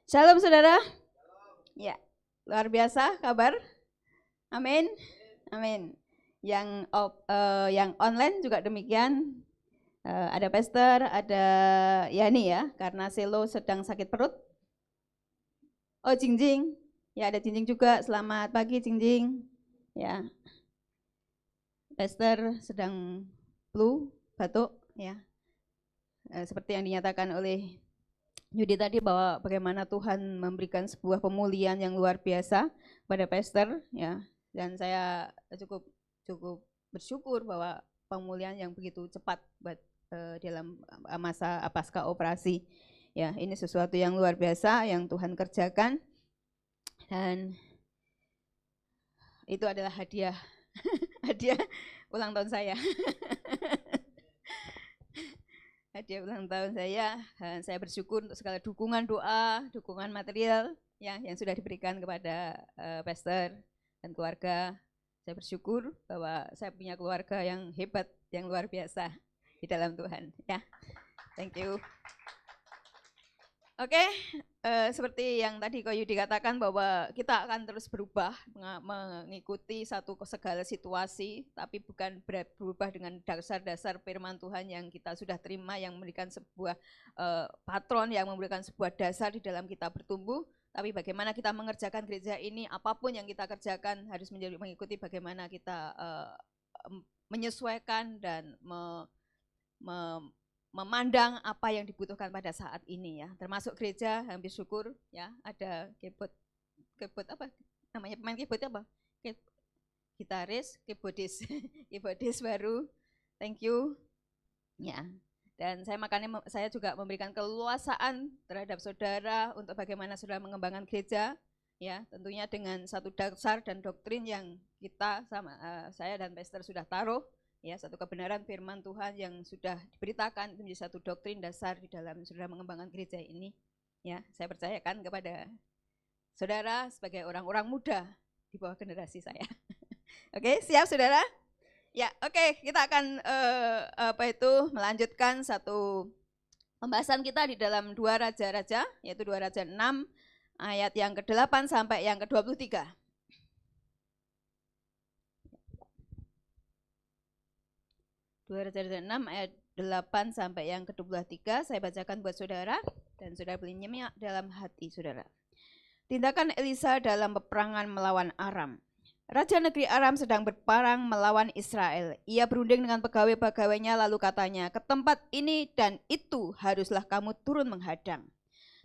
Shalom saudara. Ya, luar biasa kabar. Amin. Amin. Yang online juga demikian. Ada pastor, ada Yani ya, karena Selo sedang sakit perut. Oh, Jingjing. Ya, ada Jingjing juga. Selamat pagi Jingjing. Ya. Pastor sedang flu, batuk ya. Seperti yang dinyatakan oleh Yudi tadi bahwa bagaimana Tuhan memberikan sebuah pemulihan yang luar biasa pada pastor ya, dan saya cukup bersyukur bahwa pemulihan yang begitu cepat buat dalam masa pasca operasi ya, ini sesuatu yang luar biasa yang Tuhan kerjakan, dan itu adalah hadiah hadiah ulang tahun saya. Hadiah ulang tahun saya bersyukur untuk segala dukungan doa, dukungan material ya, yang sudah diberikan kepada pastor dan keluarga. Saya bersyukur bahwa saya punya keluarga yang hebat, yang luar biasa di dalam Tuhan ya. Thank you. Oke, seperti yang tadi Ko Yudi katakan bahwa kita akan terus berubah mengikuti segala situasi, tapi bukan berubah dengan dasar-dasar firman Tuhan yang kita sudah terima, yang memberikan sebuah patron, yang memberikan sebuah dasar di dalam kita bertumbuh, tapi bagaimana kita mengerjakan gereja ini, apapun yang kita kerjakan harus mengikuti bagaimana kita menyesuaikan dan memandang apa yang dibutuhkan pada saat ini ya, termasuk gereja. Hampir syukur ya, ada keyboard apa namanya, pemain keyboard apa, gitaris, keyboardis keyboardis baru, thank you ya. Dan saya juga memberikan keleluasaan terhadap saudara untuk bagaimana saudara mengembangkan gereja ya, tentunya dengan satu dasar dan doktrin yang saya dan pastor sudah taruh ya, satu kebenaran firman Tuhan yang sudah diberitakan, itu menjadi satu doktrin dasar di dalam saudara mengembangkan gereja ini ya. Saya percayakan kepada saudara sebagai orang-orang muda di bawah generasi saya. Oke, siap saudara? Ya, oke, kita akan melanjutkan satu pembahasan kita di dalam 2 Raja-Raja, yaitu 2 Raja 6 ayat yang ke-8 sampai yang ke-23. 2 Raja-Raja 6 ayat 8 sampai yang ke-23, saya bacakan buat saudara, dan saudara boleh nyimak dalam hati saudara. Tindakan Elisa dalam peperangan melawan Aram. Raja negeri Aram sedang berperang melawan Israel. Ia berunding dengan pegawai-pegawainya lalu katanya, ke tempat ini dan itu haruslah kamu turun menghadang.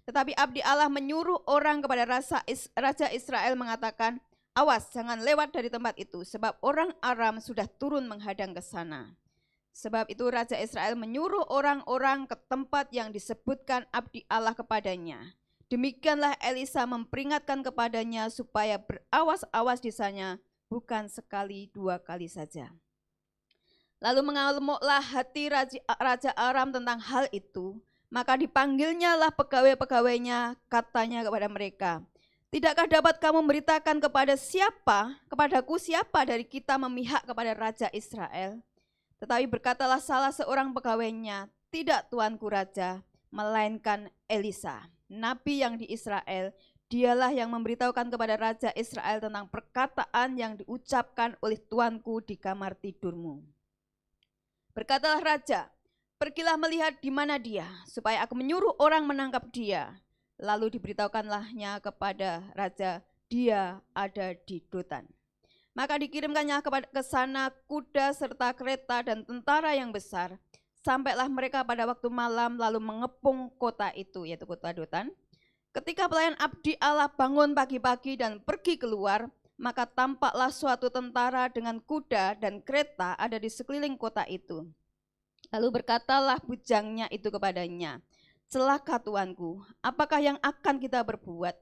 Tetapi abdi Allah menyuruh orang kepada Raja Israel mengatakan, awas jangan lewat dari tempat itu, sebab orang Aram sudah turun menghadang ke sana. Sebab itu Raja Israel menyuruh orang-orang ke tempat yang disebutkan abdi Allah kepadanya. Demikianlah Elisa memperingatkan kepadanya supaya berawas-awas di sana, bukan sekali 2 kali saja. Lalu mengamuklah hati Raja Aram tentang hal itu, maka dipanggilnya lah pegawai-pegawainya, katanya kepada mereka, tidakkah dapat kamu memberitakan kepadaku siapa dari kita memihak kepada Raja Israel? Tetapi berkatalah salah seorang pegawainya, tidak tuanku Raja, melainkan Elisa, nabi yang di Israel. Dialah yang memberitahukan kepada Raja Israel tentang perkataan yang diucapkan oleh tuanku di kamar tidurmu. Berkatalah Raja, pergilah melihat di mana dia, supaya aku menyuruh orang menangkap dia. Lalu diberitahukanlahnya kepada Raja, dia ada di Dotan. Maka dikirimkannya ke sana kuda serta kereta dan tentara yang besar. Sampailah mereka pada waktu malam lalu mengepung kota itu, yaitu kota Dotan. Ketika pelayan abdi Allah bangun pagi-pagi dan pergi keluar, maka tampaklah suatu tentara dengan kuda dan kereta ada di sekeliling kota itu. Lalu berkatalah bujangnya itu kepadanya, celaka tuanku, apakah yang akan kita berbuat?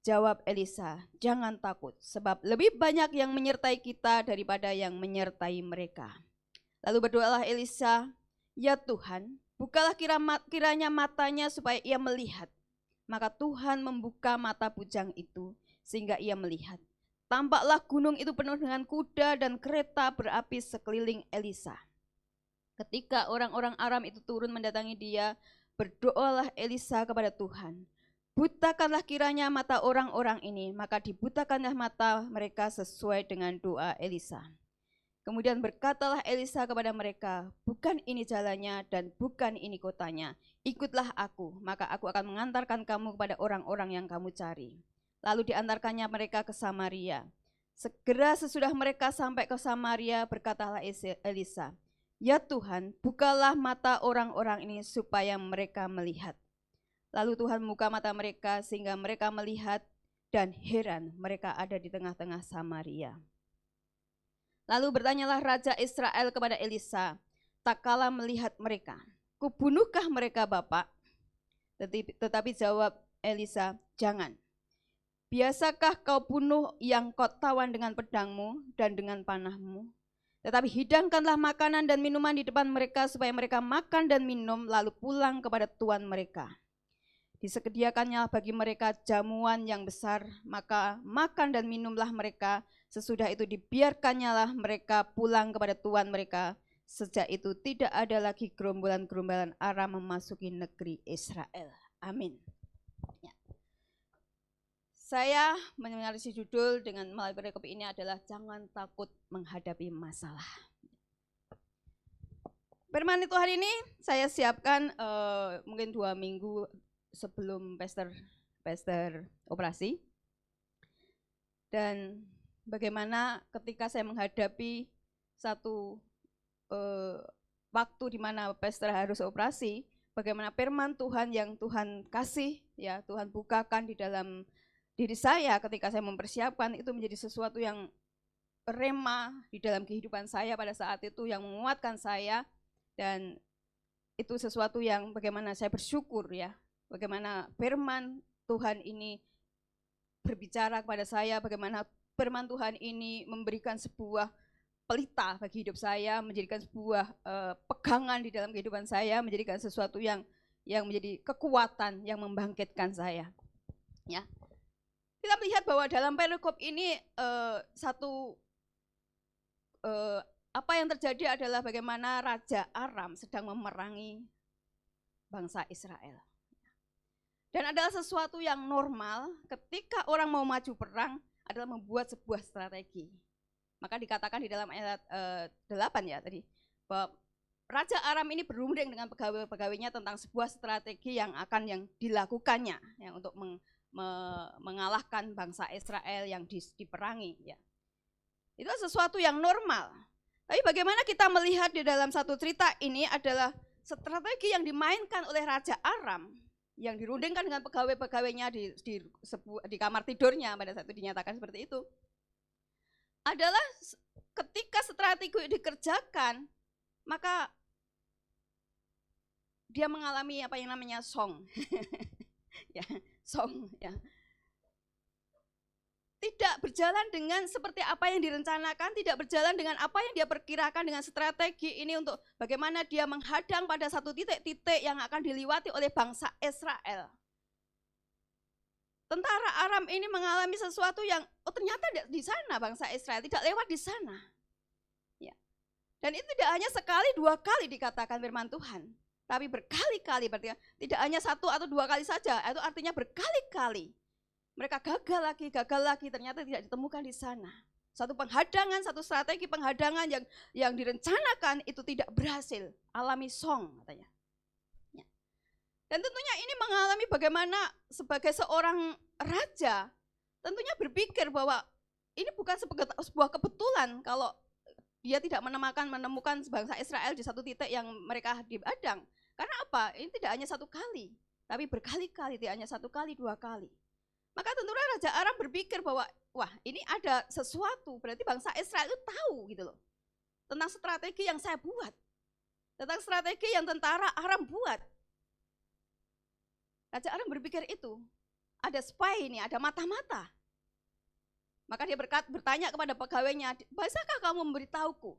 Jawab Elisa, jangan takut, sebab lebih banyak yang menyertai kita daripada yang menyertai mereka. Lalu berdoalah Elisa, ya Tuhan, bukalah kiranya matanya supaya ia melihat. Maka Tuhan membuka mata bujang itu, sehingga ia melihat. Tampaklah gunung itu penuh dengan kuda dan kereta berapi sekeliling Elisa. Ketika orang-orang Aram itu turun mendatangi dia, berdoalah Elisa kepada Tuhan, Butakanlah kiranya mata orang-orang ini, maka dibutakanlah mata mereka sesuai dengan doa Elisa. Kemudian berkatalah Elisa kepada mereka, bukan ini jalannya dan bukan ini kotanya. Ikutlah aku, maka aku akan mengantarkan kamu kepada orang-orang yang kamu cari. Lalu diantarkannya mereka ke Samaria. Segera sesudah mereka sampai ke Samaria, berkatalah Elisa, ya Tuhan, bukalah mata orang-orang ini supaya mereka melihat. Lalu Tuhan membuka mata mereka sehingga mereka melihat, dan heran mereka ada di tengah-tengah Samaria. Lalu bertanyalah Raja Israel kepada Elisa, tak kala melihat mereka, kubunuhkah mereka Bapak? Tetapi jawab Elisa, jangan. Biasakah kau bunuh yang kau tawan dengan pedangmu dan dengan panahmu? Tetapi hidangkanlah makanan dan minuman di depan mereka supaya mereka makan dan minum lalu pulang kepada tuan mereka. Disediakannya bagi mereka jamuan yang besar, maka makan dan minumlah mereka. Sesudah itu dibiarkannyalah mereka pulang kepada tuan mereka. Sejak itu tidak ada lagi gerombolan-gerombolan Aram memasuki negeri Israel. Amin. Ya. Saya menulis judul dengan melalui perikop ini adalah jangan takut menghadapi masalah. Firman Tuhan ini saya siapkan mungkin 2 minggu sebelum pester operasi. Dan bagaimana ketika saya menghadapi satu waktu di mana pester harus operasi, bagaimana firman Tuhan yang Tuhan kasih, ya Tuhan bukakan di dalam diri saya ketika saya mempersiapkan, itu menjadi sesuatu yang rema di dalam kehidupan saya pada saat itu, yang menguatkan saya, dan itu sesuatu yang bagaimana saya bersyukur ya. Bagaimana firman Tuhan ini berbicara kepada saya, bagaimana firman Tuhan ini memberikan sebuah pelita bagi hidup saya, menjadikan sebuah pegangan di dalam kehidupan saya, menjadikan sesuatu yang menjadi kekuatan yang membangkitkan saya. Ya, kita melihat bahwa dalam perikop ini apa yang terjadi adalah bagaimana Raja Aram sedang memerangi bangsa Israel. Dan adalah sesuatu yang normal ketika orang mau maju perang adalah membuat sebuah strategi. Maka dikatakan di dalam ayat 8 ya tadi, bahwa Raja Aram ini berunding dengan pegawai-pegawainya tentang sebuah strategi yang akan dilakukannya ya, untuk mengalahkan bangsa Israel yang diperangi. Ya. Itu sesuatu yang normal. Tapi bagaimana kita melihat di dalam satu cerita ini adalah strategi yang dimainkan oleh Raja Aram, yang dirundingkan dengan pegawai-pegawainya di kamar tidurnya pada saat itu dinyatakan seperti itu, adalah ketika strategi dikerjakan, maka dia mengalami apa yang namanya song. Ya, song ya. Tidak berjalan dengan seperti apa yang direncanakan, tidak berjalan dengan apa yang dia perkirakan dengan strategi ini untuk bagaimana dia menghadang pada satu titik-titik yang akan diliwati oleh bangsa Israel. Tentara Aram ini mengalami sesuatu yang ternyata di sana bangsa Israel, tidak lewat di sana. Ya. Dan itu tidak hanya sekali 2 kali dikatakan firman Tuhan, tapi berkali-kali, berarti tidak hanya 1 atau 2 kali saja, itu artinya berkali-kali. Mereka gagal lagi, ternyata tidak ditemukan di sana. Satu penghadangan, satu strategi penghadangan yang direncanakan itu tidak berhasil, alami song katanya. Ya. Dan tentunya ini mengalami bagaimana sebagai seorang raja, tentunya berpikir bahwa ini bukan sebuah kebetulan kalau dia tidak menemukan bangsa Israel di satu titik yang mereka dihadang. Karena apa? Ini tidak hanya 1 kali, tapi berkali-kali, tidak hanya 1 kali, 2 kali. Maka tentunya Raja Aram berpikir bahwa wah ini ada sesuatu, berarti bangsa Israel itu tahu gitu loh tentang strategi yang saya buat, tentang strategi yang tentara Aram buat. Raja Aram berpikir itu, ada spy ini, ada mata-mata. Maka dia bertanya kepada pegawainya, bisakah kamu memberitahuku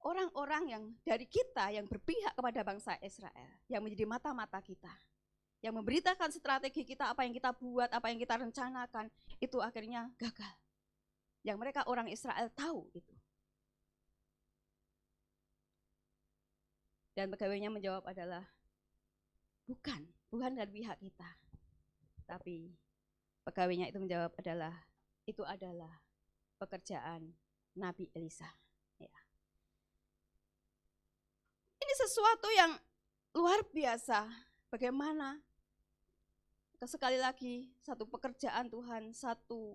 orang-orang yang dari kita yang berpihak kepada bangsa Israel, yang menjadi mata-mata kita, yang memberitakan strategi kita, apa yang kita buat, apa yang kita rencanakan, itu akhirnya gagal. Yang mereka orang Israel tahu itu. Dan pegawainya menjawab adalah, bukan, Tuhan dan pihak kita. Tapi pegawainya itu menjawab itu adalah pekerjaan Nabi Elisa. Ya. Ini sesuatu yang luar biasa. Bagaimana? Sekali lagi, satu pekerjaan Tuhan,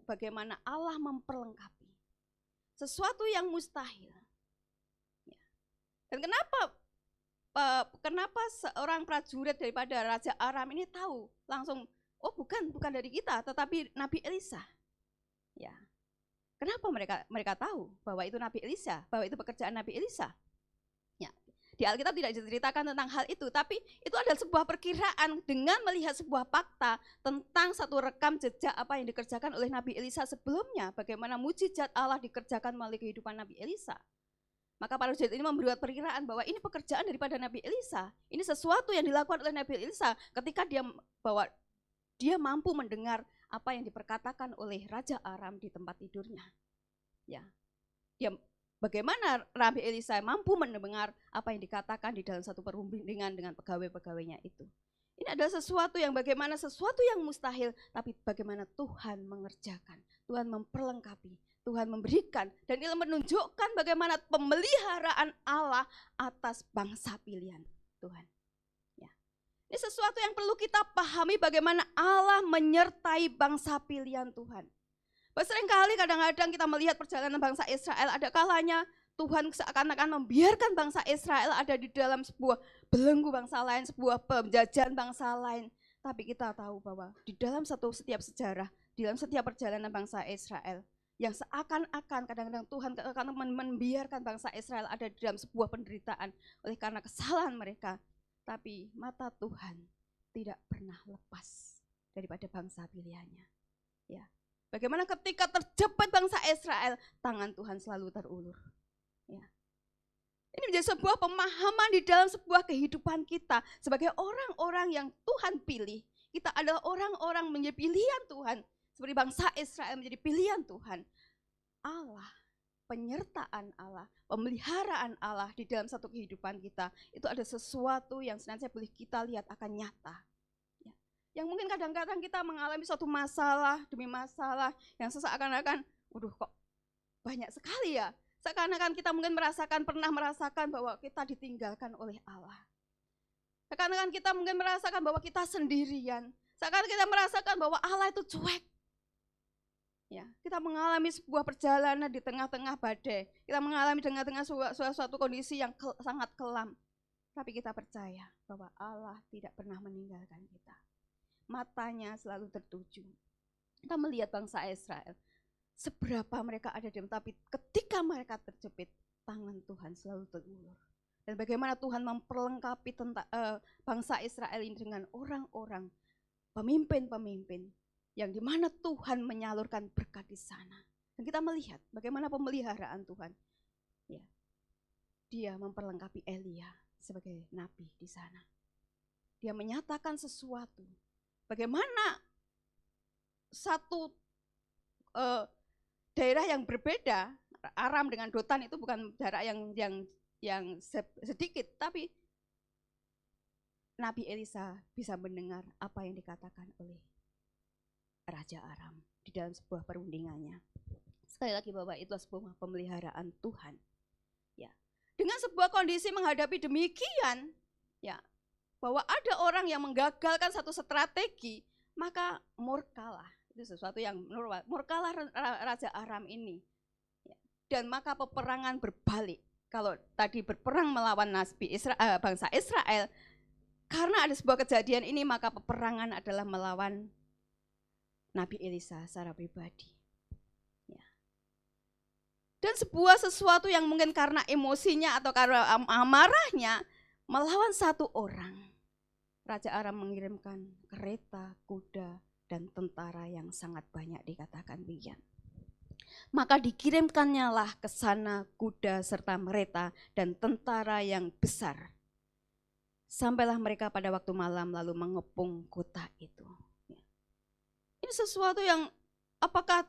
bagaimana Allah memperlengkapi sesuatu yang mustahil. Ya. Dan kenapa seorang prajurit daripada Raja Aram ini tahu langsung, oh bukan dari kita, tetapi Nabi Elisa. Ya. Kenapa mereka tahu bahwa itu Nabi Elisa, bahwa itu pekerjaan Nabi Elisa? Ya. Di Alkitab tidak diceritakan tentang hal itu, tapi itu adalah sebuah perkiraan dengan melihat sebuah fakta tentang satu rekam jejak apa yang dikerjakan oleh Nabi Elisa sebelumnya, bagaimana mujizat Allah dikerjakan melalui kehidupan Nabi Elisa. Maka para prajurit ini membuat perkiraan bahwa ini pekerjaan daripada Nabi Elisa. Ini sesuatu yang dilakukan oleh Nabi Elisa ketika dia mampu mendengar apa yang diperkatakan oleh Raja Aram di tempat tidurnya. Ya, bagaimana Nabi Elisa mampu mendengar apa yang dikatakan di dalam satu perundingan dengan pegawai-pegawainya itu. Ini adalah sesuatu yang mustahil, tapi bagaimana Tuhan mengerjakan, Tuhan memperlengkapi, Tuhan memberikan, dan ini menunjukkan bagaimana pemeliharaan Allah atas bangsa pilihan Tuhan. Ini sesuatu yang perlu kita pahami, bagaimana Allah menyertai bangsa pilihan Tuhan. Seringkali kadang-kadang kita melihat perjalanan bangsa Israel, ada kalanya Tuhan seakan-akan membiarkan bangsa Israel ada di dalam sebuah belenggu bangsa lain, sebuah penjajahan bangsa lain. Tapi kita tahu bahwa di dalam setiap sejarah, di dalam setiap perjalanan bangsa Israel, yang seakan-akan kadang-kadang Tuhan akan membiarkan bangsa Israel ada di dalam sebuah penderitaan oleh karena kesalahan mereka. Tapi mata Tuhan tidak pernah lepas daripada bangsa pilihannya. Ya. Bagaimana ketika terjepit bangsa Israel, tangan Tuhan selalu terulur. Ya. Ini menjadi sebuah pemahaman di dalam sebuah kehidupan kita sebagai orang-orang yang Tuhan pilih. Kita adalah orang-orang menjadi pilihan Tuhan, seperti bangsa Israel menjadi pilihan Tuhan. Allah, penyertaan Allah, pemeliharaan Allah di dalam satu kehidupan kita, itu ada sesuatu yang senantiasa boleh kita lihat akan nyata. Ya. Yang mungkin kadang-kadang kita mengalami suatu masalah demi masalah yang seakan-akan, kok banyak sekali ya. Seakan-akan kita mungkin pernah merasakan bahwa kita ditinggalkan oleh Allah. Seakan-akan kita mungkin merasakan bahwa kita sendirian. Seakan-akan kita merasakan bahwa Allah itu cuek. Ya, kita mengalami sebuah perjalanan di tengah-tengah badai. Kita mengalami tengah-tengah suatu kondisi yang sangat kelam. Tapi kita percaya bahwa Allah tidak pernah meninggalkan kita. Matanya selalu tertuju. Kita melihat bangsa Israel, seberapa mereka ada diam, tapi ketika mereka terjepit, tangan Tuhan selalu terulur. Dan bagaimana Tuhan memperlengkapi bangsa Israel ini dengan orang-orang, pemimpin-pemimpin, yang dimana Tuhan menyalurkan berkat di sana. Dan kita melihat bagaimana pemeliharaan Tuhan. Ya, Dia memperlengkapi Elia sebagai nabi di sana. Dia menyatakan sesuatu. Bagaimana satu daerah yang berbeda, Aram dengan Dotan itu bukan jarak yang sedikit, tapi Nabi Elisa bisa mendengar apa yang dikatakan oleh Raja Aram di dalam sebuah perundingannya. Sekali lagi Bapak, itu sebuah pemeliharaan Tuhan. Ya. Dengan sebuah kondisi menghadapi demikian, ya, bahwa ada orang yang menggagalkan satu strategi, maka murkalah. Itu sesuatu yang murkalah Raja Aram ini. Ya. Dan maka peperangan berbalik. Kalau tadi berperang melawan bangsa Israel, karena ada sebuah kejadian ini, maka peperangan adalah melawan Nabi Elisa secara pribadi. Ya. Dan sesuatu yang mungkin karena emosinya atau karena amarahnya melawan satu orang. Raja Aram mengirimkan kereta, kuda, dan tentara yang sangat banyak, dikatakan demikian. Maka dikirimkannya lah ke sana kuda serta kereta dan tentara yang besar. Sampailah mereka pada waktu malam lalu mengepung kota itu. Ini sesuatu yang apakah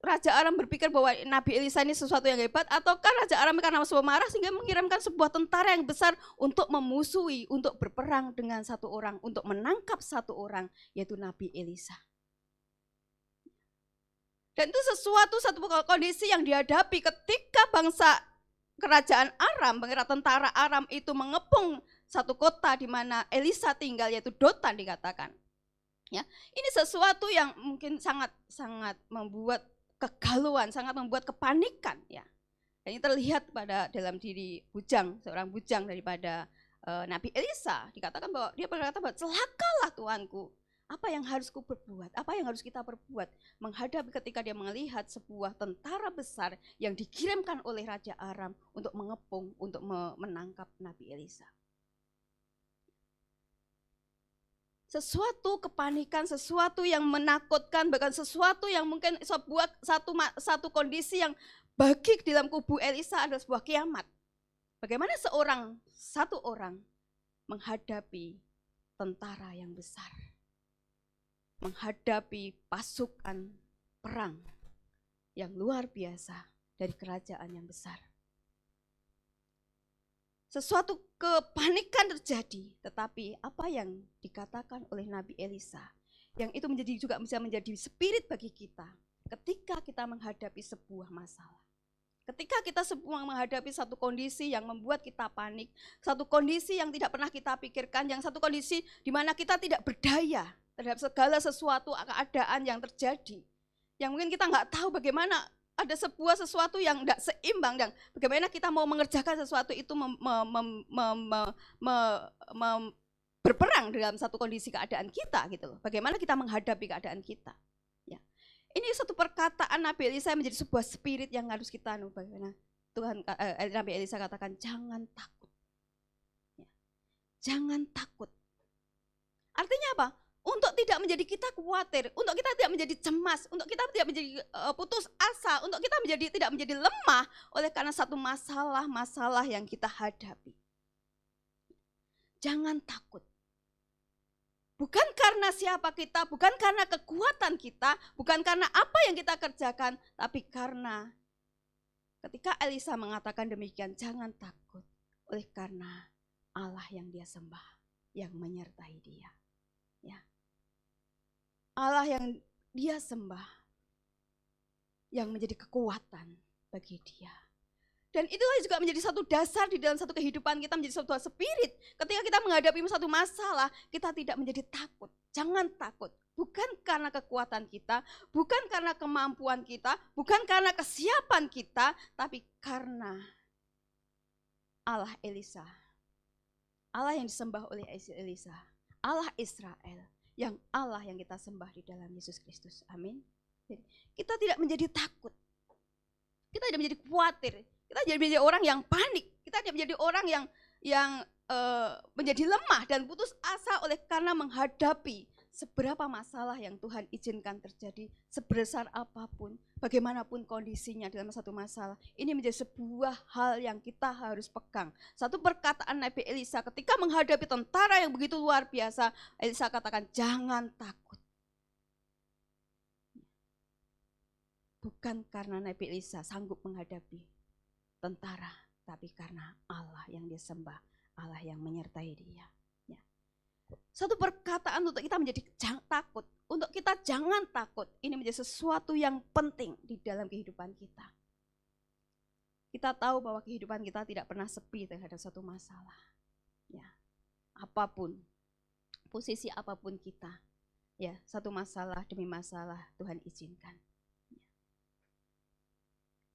Raja Aram berpikir bahwa Nabi Elisa ini sesuatu yang hebat, ataukah Raja Aram karena sebuah marah sehingga mengirimkan sebuah tentara yang besar untuk memusuhi, untuk berperang dengan satu orang, untuk menangkap satu orang, yaitu Nabi Elisa. Dan itu satu kondisi yang dihadapi ketika bangsa kerajaan Aram, tentara Aram itu mengepung satu kota di mana Elisa tinggal, yaitu Dotan dikatakan. Ya, ini sesuatu yang mungkin sangat membuat kegalauan, sangat membuat kepanikan, ya. Dan ini terlihat dalam diri seorang bujang daripada Nabi Elisa. Dikatakan bahwa dia berkata bahwa celakalah Tuanku. Apa yang harus ku perbuat? Apa yang harus kita perbuat menghadapi ketika dia melihat sebuah tentara besar yang dikirimkan oleh Raja Aram untuk mengepung, untuk menangkap Nabi Elisa. Sesuatu kepanikan, sesuatu yang menakutkan, bahkan sesuatu yang mungkin satu kondisi yang bagi dalam kubu Elisa adalah sebuah kiamat. Bagaimana satu orang menghadapi tentara yang besar, menghadapi pasukan perang yang luar biasa dari kerajaan yang besar. Sesuatu kepanikan terjadi, tetapi apa yang dikatakan oleh Nabi Elisa, yang itu juga bisa menjadi spirit bagi kita ketika kita menghadapi sebuah masalah. Ketika kita semua menghadapi satu kondisi yang membuat kita panik, satu kondisi yang tidak pernah kita pikirkan, yang satu kondisi di mana kita tidak berdaya terhadap segala sesuatu keadaan yang terjadi, yang mungkin kita nggak tahu bagaimana ada sesuatu yang tidak seimbang, dan bagaimana kita mau mengerjakan sesuatu itu berperang dalam satu kondisi keadaan kita gitu loh. Bagaimana kita menghadapi keadaan kita. Ya. Ini satu perkataan Nabi Elisa menjadi sebuah spirit yang harus kita bagaimana Nabi Elisa katakan jangan takut. Ya. Jangan takut. Artinya apa? Untuk tidak menjadi kita khawatir, untuk kita tidak menjadi cemas, untuk kita tidak menjadi putus asa, untuk kita tidak menjadi lemah oleh karena satu masalah yang kita hadapi. Jangan takut. Bukan karena siapa kita, bukan karena kekuatan kita, bukan karena apa yang kita kerjakan, tapi karena ketika Elisa mengatakan demikian, jangan takut oleh karena Allah yang dia sembah, yang menyertai dia. Ya. Allah yang dia sembah, yang menjadi kekuatan bagi dia. Dan itulah juga menjadi satu dasar di dalam satu kehidupan kita, menjadi satu spirit. Ketika kita menghadapi satu masalah, kita tidak menjadi takut. Jangan takut, bukan karena kekuatan kita, bukan karena kemampuan kita, bukan karena kesiapan kita, tapi karena Allah Elisa. Allah yang disembah oleh Elisa, Allah Israel, yang Allah yang kita sembah di dalam Yesus Kristus. Amin. Jadi, kita tidak menjadi takut. Kita tidak menjadi khawatir. Kita tidak menjadi orang yang panik. Kita tidak menjadi orang yang menjadi lemah dan putus asa oleh karena menghadapi seberapa masalah yang Tuhan izinkan terjadi, sebesar apapun, bagaimanapun kondisinya dalam satu masalah. Ini menjadi sebuah hal yang kita harus pegang. Satu perkataan Nabi Elisa ketika menghadapi tentara yang begitu luar biasa, Elisa katakan jangan takut. Bukan karena Nabi Elisa sanggup menghadapi tentara, tapi karena Allah yang dia sembah, Allah yang menyertai dia. Satu perkataan untuk kita menjadi takut, untuk kita jangan takut, ini menjadi sesuatu yang penting di dalam kehidupan kita. Kita tahu bahwa kehidupan kita tidak pernah sepi terhadap satu masalah. Ya, apapun, posisi apapun kita, ya satu masalah demi masalah Tuhan izinkan.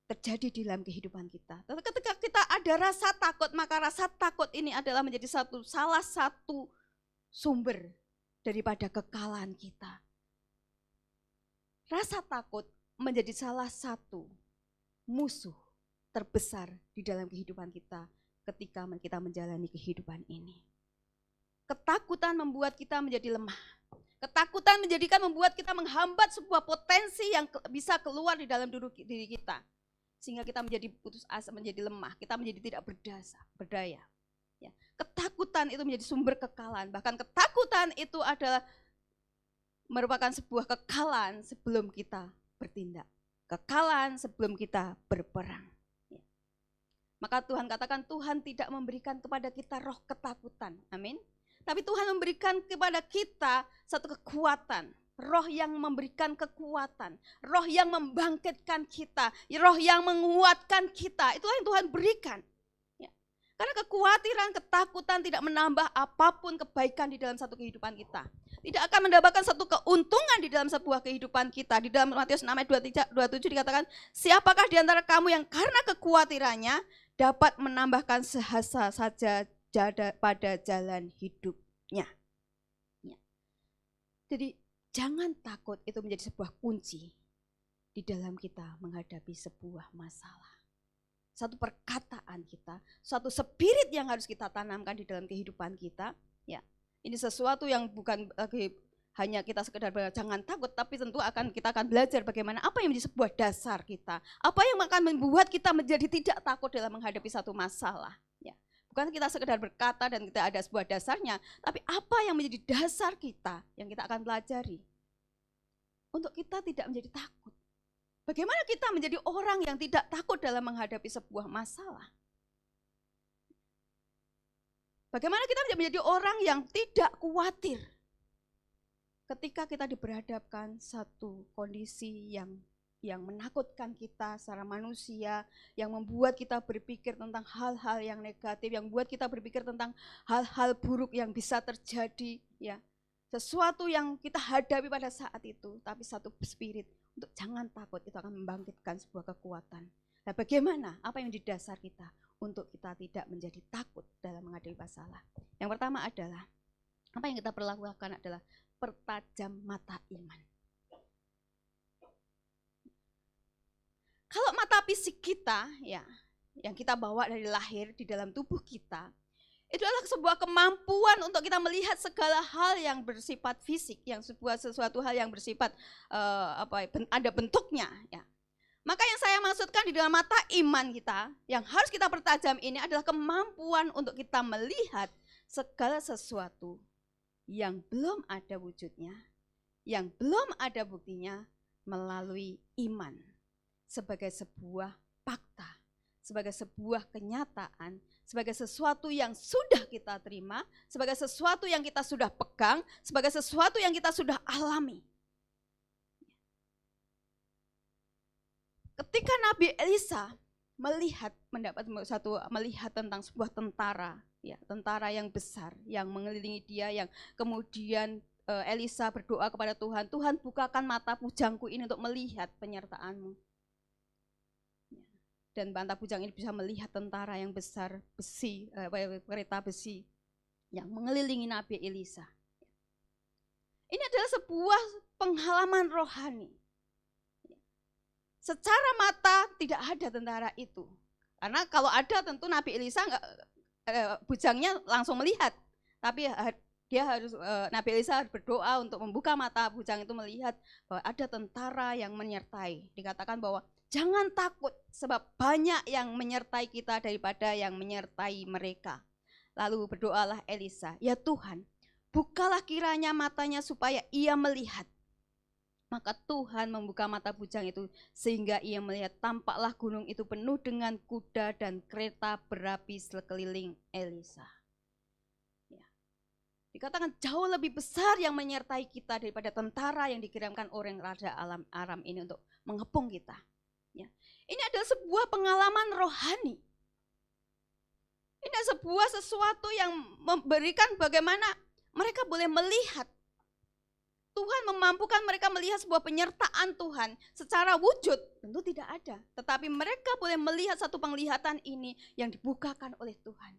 Terjadi di dalam kehidupan kita. Tapi ketika kita ada rasa takut, maka rasa takut ini adalah menjadi salah satu sumber daripada kekalahan kita. Rasa takut menjadi salah satu musuh terbesar di dalam kehidupan kita ketika kita menjalani kehidupan ini. Ketakutan membuat kita menjadi lemah. Ketakutan membuat kita menghambat sebuah potensi yang bisa keluar di dalam diri kita. Sehingga kita menjadi putus asa, menjadi lemah, kita menjadi tidak berdaya. Ya. Ketakutan itu menjadi sumber kekalahan. Bahkan ketakutan itu adalah merupakan sebuah kekalahan sebelum kita bertindak. kekalahan sebelum kita berperang. Maka Tuhan katakan Tuhan tidak memberikan kepada kita roh ketakutan. Amin. Tapi Tuhan memberikan kepada kita satu kekuatan. Roh yang memberikan kekuatan. Roh yang membangkitkan kita. Roh yang menguatkan kita. Itulah yang Tuhan berikan. Karena kekhawatiran, ketakutan tidak menambah apapun kebaikan di dalam satu kehidupan kita. Tidak akan mendapatkan satu keuntungan di dalam sebuah kehidupan kita. Di dalam Matius 6 ayat 27 dikatakan, siapakah di antara kamu yang karena kekhawatirannya dapat menambahkan sehasta saja pada jalan hidupnya. Jadi jangan takut, itu menjadi sebuah kunci di dalam kita menghadapi sebuah masalah. Satu perkataan kita, suatu spirit yang harus kita tanamkan di dalam kehidupan kita. Ya, ini sesuatu yang bukan lagi hanya kita sekedar jangan takut, tapi tentu kita akan belajar bagaimana apa yang menjadi sebuah dasar kita, apa yang akan membuat kita menjadi tidak takut dalam menghadapi satu masalah. Ya, bukan kita sekedar berkata dan kita ada sebuah dasarnya, tapi apa yang menjadi dasar kita yang kita akan pelajari untuk kita tidak menjadi takut. Bagaimana kita menjadi orang yang tidak takut dalam menghadapi sebuah masalah? Bagaimana kita menjadi orang yang tidak khawatir ketika kita diberhadapkan satu kondisi yang menakutkan kita secara manusia, yang membuat kita berpikir tentang hal-hal yang negatif, yang membuat kita berpikir tentang hal-hal buruk yang bisa terjadi, ya. Sesuatu yang kita hadapi pada saat itu, tapi satu spirit untuk jangan takut, itu akan membangkitkan sebuah kekuatan. Nah, bagaimana? Apa yang di dasar kita untuk kita tidak menjadi takut dalam menghadapi masalah? Yang pertama adalah, apa yang kita perlu lakukan adalah pertajam mata iman. Kalau mata fisik kita, ya, yang kita bawa dari lahir di dalam tubuh kita, itu adalah sebuah kemampuan untuk kita melihat segala hal yang bersifat fisik, yang sesuatu hal yang bersifat ada bentuknya. Ya. Maka yang saya maksudkan di dalam mata iman kita, yang harus kita pertajam ini adalah kemampuan untuk kita melihat segala sesuatu yang belum ada wujudnya, yang belum ada buktinya melalui iman sebagai sebuah fakta, sebagai sebuah kenyataan, sebagai sesuatu yang sudah kita terima, sebagai sesuatu yang kita sudah pegang, sebagai sesuatu yang kita sudah alami. Ketika Nabi Elisa melihat tentang sebuah tentara, ya, tentara yang besar yang mengelilingi dia, yang kemudian Elisa berdoa kepada Tuhan, Tuhan bukakan mata bujangku ini untuk melihat penyertaan-Mu. Dan mata bujang ini bisa melihat tentara yang besar, kereta besi yang mengelilingi Nabi Elisa. Ini adalah sebuah pengalaman rohani. Secara mata tidak ada tentara itu. Karena kalau ada tentu Nabi Elisa bujangnya langsung melihat. Tapi Nabi Elisa harus berdoa untuk membuka mata bujang itu melihat bahwa ada tentara yang menyertai. Dikatakan bahwa jangan takut sebab banyak yang menyertai kita daripada yang menyertai mereka. Lalu berdoalah Elisa, ya Tuhan, bukalah kiranya matanya supaya ia melihat. Maka Tuhan membuka mata bujang itu sehingga ia melihat, tampaklah gunung itu penuh dengan kuda dan kereta berapi sekeliling Elisa. Ya. Dikatakan jauh lebih besar yang menyertai kita daripada tentara yang dikirimkan orang Raja Aram ini untuk mengepung kita. Ya. Ini adalah sebuah pengalaman rohani. Ini adalah sebuah sesuatu yang memberikan bagaimana mereka boleh melihat. Tuhan memampukan mereka melihat sebuah penyertaan Tuhan secara wujud tentu tidak ada. Tetapi mereka boleh melihat satu penglihatan ini yang dibukakan oleh Tuhan.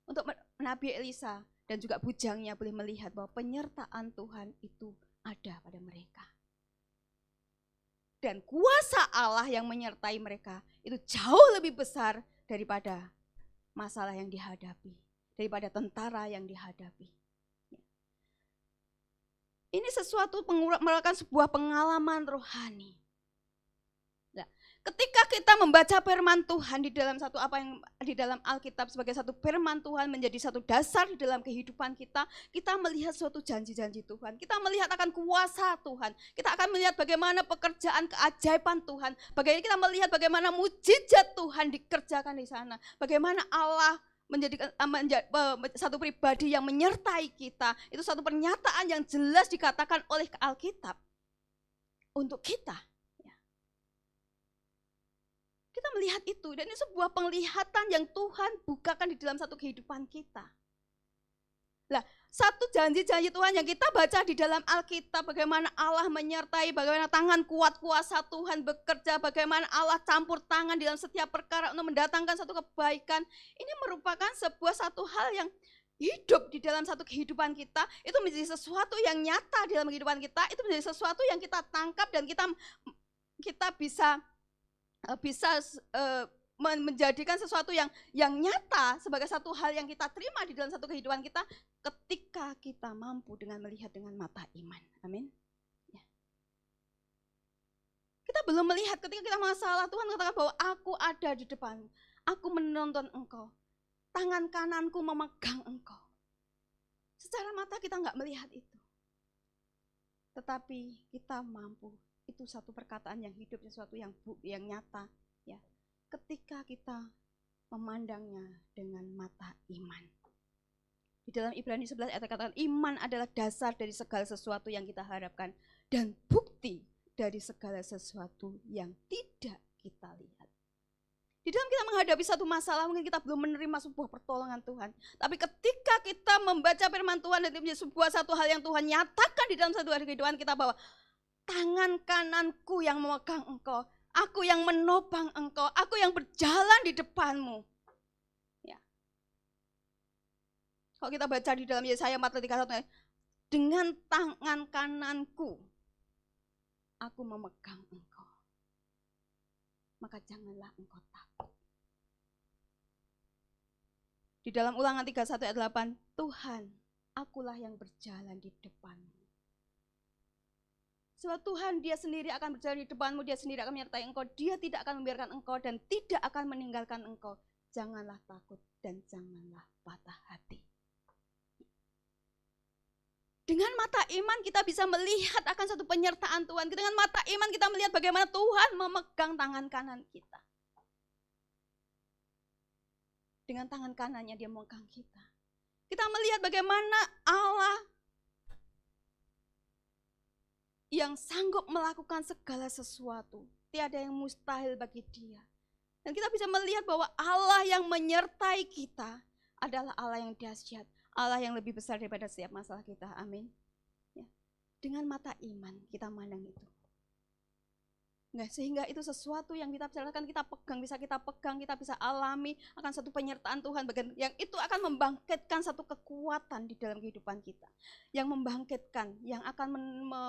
Untuk Nabi Elisa dan juga bujangnya boleh melihat bahwa penyertaan Tuhan itu ada pada mereka. Dan kuasa Allah yang menyertai mereka itu jauh lebih besar daripada masalah yang dihadapi, daripada tentara yang dihadapi. Ini sesuatu merupakan sebuah pengalaman rohani. Nah, Ketika kita membaca firman Tuhan di dalam di dalam Alkitab sebagai satu firman Tuhan menjadi satu dasar di dalam kehidupan kita, kita melihat suatu janji-janji Tuhan. Kita melihat akan kuasa Tuhan. Kita akan melihat bagaimana pekerjaan keajaiban Tuhan. Bagaimana kita melihat bagaimana mujizat Tuhan dikerjakan di sana. Bagaimana Allah menjadi satu pribadi yang menyertai kita. Itu satu pernyataan yang jelas dikatakan oleh Alkitab untuk kita. Kita melihat itu, dan ini sebuah penglihatan yang Tuhan bukakan di dalam satu kehidupan kita. Nah, satu janji-janji Tuhan yang kita baca di dalam Alkitab, bagaimana Allah menyertai, bagaimana tangan kuat kuasa Tuhan bekerja, bagaimana Allah campur tangan dalam setiap perkara untuk mendatangkan satu kebaikan. Ini merupakan satu hal yang hidup di dalam satu kehidupan kita, itu menjadi sesuatu yang nyata di dalam kehidupan kita, itu menjadi sesuatu yang kita tangkap dan kita bisa menjadikan sesuatu yang nyata sebagai satu hal yang kita terima di dalam satu kehidupan kita ketika kita mampu dengan melihat dengan mata iman. Amin. Ya. Kita belum melihat ketika kita masalah, Tuhan katakan bahwa aku ada di depan, aku menonton engkau, tangan kananku memegang engkau. Secara mata kita nggak melihat itu, tetapi kita mampu. Itu satu perkataan yang hidup, sesuatu yang nyata, ya. Ketika kita memandangnya dengan mata iman. Di dalam Ibrani 11 ayat katakan iman adalah dasar dari segala sesuatu yang kita harapkan dan bukti dari segala sesuatu yang tidak kita lihat. Di dalam kita menghadapi satu masalah, mungkin kita belum menerima sebuah pertolongan Tuhan. Tapi ketika kita membaca firman Tuhan dan itu menjadi satu hal yang Tuhan nyatakan di dalam satu hari kehidupan kita bahwa tangan kananku yang memegang engkau, aku yang menopang engkau, aku yang berjalan di depanmu. Ya. Kalau kita baca di dalam Yesaya 43:1, dengan tangan kananku, aku memegang engkau, maka janganlah engkau takut. Di dalam Ulangan 31 ayat 8, Tuhan, akulah yang berjalan di depanmu. Sebab Tuhan dia sendiri akan berjalan di depanmu, dia sendiri akan menyertai engkau, dia tidak akan membiarkan engkau dan tidak akan meninggalkan engkau. Janganlah takut dan janganlah patah hati. Dengan mata iman kita bisa melihat akan satu penyertaan Tuhan. Dengan mata iman kita melihat bagaimana Tuhan memegang tangan kanan kita. Dengan tangan kanannya dia memegang kita. Kita melihat bagaimana Allah yang sanggup melakukan segala sesuatu. Tiada yang mustahil bagi dia. Dan kita bisa melihat bahwa Allah yang menyertai kita adalah Allah yang dahsyat. Allah yang lebih besar daripada setiap masalah kita. Amin. Ya. Dengan mata iman kita memandang itu. Nah, sehingga itu sesuatu yang kita pegang, kita bisa alami akan satu penyertaan Tuhan, yang itu akan membangkitkan satu kekuatan di dalam kehidupan kita, yang membangkitkan, yang akan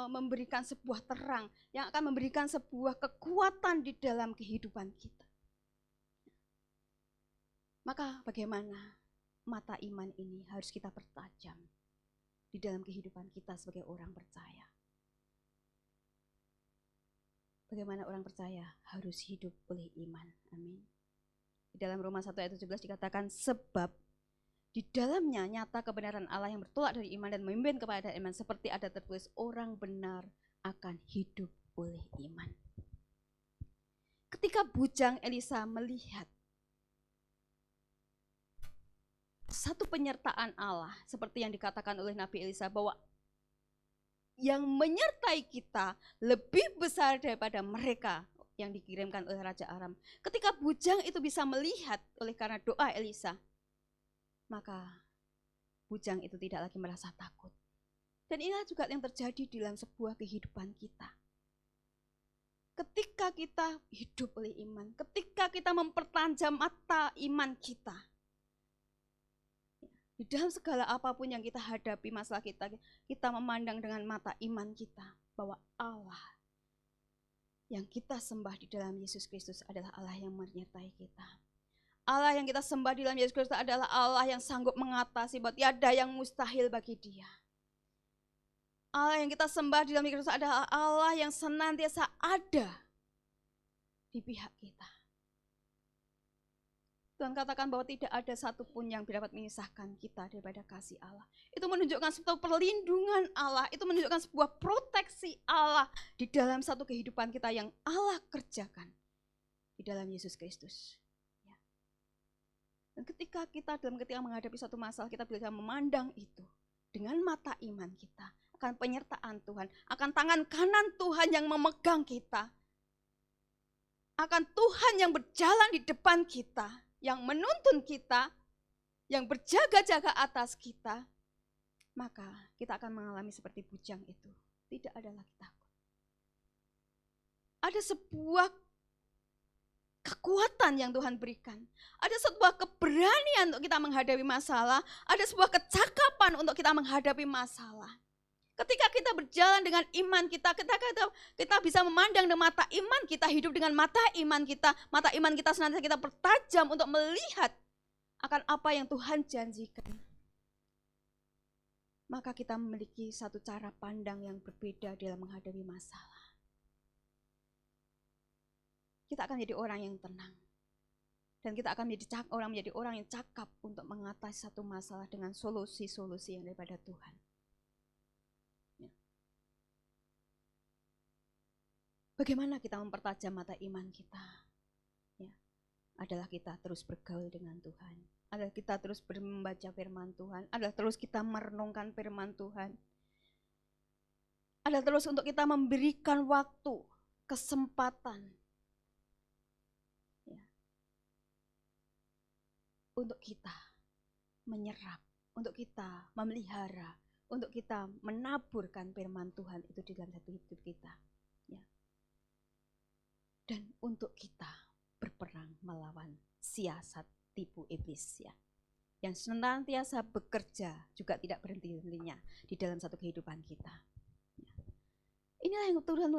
memberikan sebuah terang, yang akan memberikan sebuah kekuatan di dalam kehidupan kita. Maka bagaimana mata iman ini harus kita pertajam di dalam kehidupan kita sebagai orang percaya. Bagaimana orang percaya harus hidup oleh iman. Amin. Di dalam Roma 1 ayat 17 dikatakan, sebab di dalamnya nyata kebenaran Allah yang bertolak dari iman dan memimpin kepada iman, seperti ada tertulis, orang benar akan hidup oleh iman. Ketika bujang Elisa melihat satu penyertaan Allah seperti yang dikatakan oleh Nabi Elisa, bahwa yang menyertai kita lebih besar daripada mereka yang dikirimkan oleh Raja Aram. Ketika bujang itu bisa melihat oleh karena doa Elisa, maka bujang itu tidak lagi merasa takut. Dan inilah juga yang terjadi dalam sebuah kehidupan kita. Ketika kita hidup oleh iman, ketika kita mempertajam mata iman kita, di dalam segala apapun yang kita hadapi masalah kita memandang dengan mata iman kita bahwa Allah yang kita sembah di dalam Yesus Kristus adalah Allah yang menyertai kita. Allah yang kita sembah di dalam Yesus Kristus adalah Allah yang sanggup mengatasi, bahwa tiada yang mustahil bagi Dia. Allah yang kita sembah di dalam Yesus Kristus adalah Allah yang senantiasa ada di di pihak kita. Tuhan katakan bahwa tidak ada satupun yang dapat memisahkan kita daripada kasih Allah. Itu menunjukkan sebuah perlindungan Allah, itu menunjukkan sebuah proteksi Allah di dalam satu kehidupan kita yang Allah kerjakan di dalam Yesus Kristus. Ya. Dan ketika menghadapi satu masalah, kita bisa memandang itu dengan mata iman kita, akan penyertaan Tuhan, akan tangan kanan Tuhan yang memegang kita, akan Tuhan yang berjalan di depan kita, yang menuntun kita, yang berjaga-jaga atas kita, maka kita akan mengalami seperti bujang itu. Tidak ada lagi takut. Ada sebuah kekuatan yang Tuhan berikan. Ada sebuah keberanian untuk kita menghadapi masalah. Ada sebuah kecakapan untuk kita menghadapi masalah. Ketika kita berjalan dengan iman kita bisa memandang dengan mata iman kita, hidup dengan mata iman kita senantiasa kita bertajam untuk melihat akan apa yang Tuhan janjikan. Maka kita memiliki satu cara pandang yang berbeda dalam menghadapi masalah. Kita akan menjadi orang yang tenang. Dan kita akan menjadi orang yang cakap untuk mengatasi satu masalah dengan solusi-solusi yang daripada Tuhan. Bagaimana kita mempertajam mata iman kita? Ya, adalah kita terus bergaul dengan Tuhan. Adalah kita terus membaca firman Tuhan. Adalah terus kita merenungkan firman Tuhan. Adalah terus untuk kita memberikan waktu, kesempatan. Ya, untuk kita menyerap, untuk kita memelihara, untuk kita menaburkan firman Tuhan itu di dalam satu hidup kita. Ya. Dan untuk kita berperang melawan siasat tipu iblis, ya, yang senantiasa bekerja juga tidak berhenti-hentinya di dalam satu kehidupan kita. Ya. Inilah yang Tuhan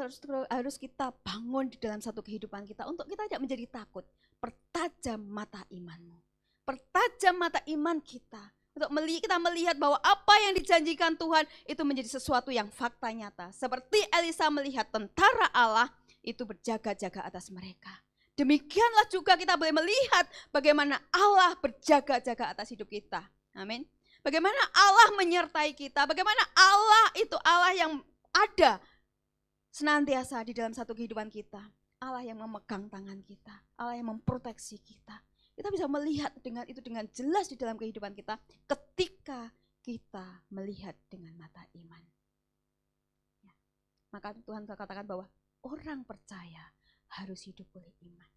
harus kita bangun di dalam satu kehidupan kita untuk kita tidak menjadi takut. Pertajam mata imanmu, pertajam mata iman kita untuk kita melihat bahwa apa yang dijanjikan Tuhan itu menjadi sesuatu yang fakta nyata. Seperti Elisa melihat tentara Allah itu berjaga-jaga atas mereka. Demikianlah juga kita boleh melihat bagaimana Allah berjaga-jaga atas hidup kita. Amin. Bagaimana Allah menyertai kita, bagaimana Allah itu Allah yang ada senantiasa di dalam satu kehidupan kita. Allah yang memegang tangan kita, Allah yang memproteksi kita. Kita bisa melihat dengan jelas di dalam kehidupan kita ketika kita melihat dengan mata iman. Ya. Maka Tuhan katakan bahwa orang percaya harus hidup oleh iman.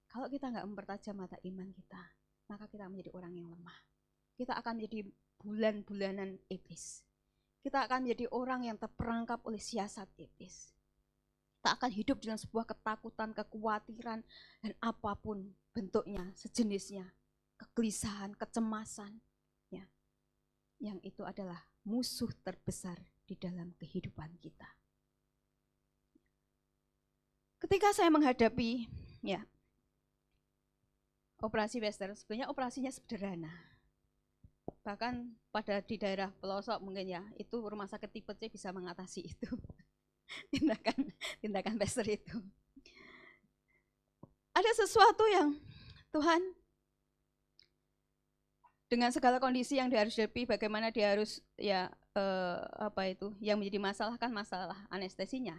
Kalau kita nggak mempertajam mata iman kita, maka kita menjadi orang yang lemah. Kita akan menjadi bulan-bulanan iblis. Kita akan menjadi orang yang terperangkap oleh siasat iblis. Kita akan hidup dalam sebuah ketakutan, kekhawatiran, dan apapun bentuknya, sejenisnya, kegelisahan, kecemasan. Ya. Yang itu adalah musuh terbesar di dalam kehidupan kita. Ketika saya menghadapi operasi Pastor, sebenarnya operasinya sederhana. Bahkan di daerah pelosok mungkin ya, itu rumah sakit tipe C bisa mengatasi itu. tindakan Pastor itu. Ada sesuatu yang Tuhan dengan segala kondisi yang dia harus hadapi, bagaimana dia harus yang menjadi masalah kan masalah anestesinya.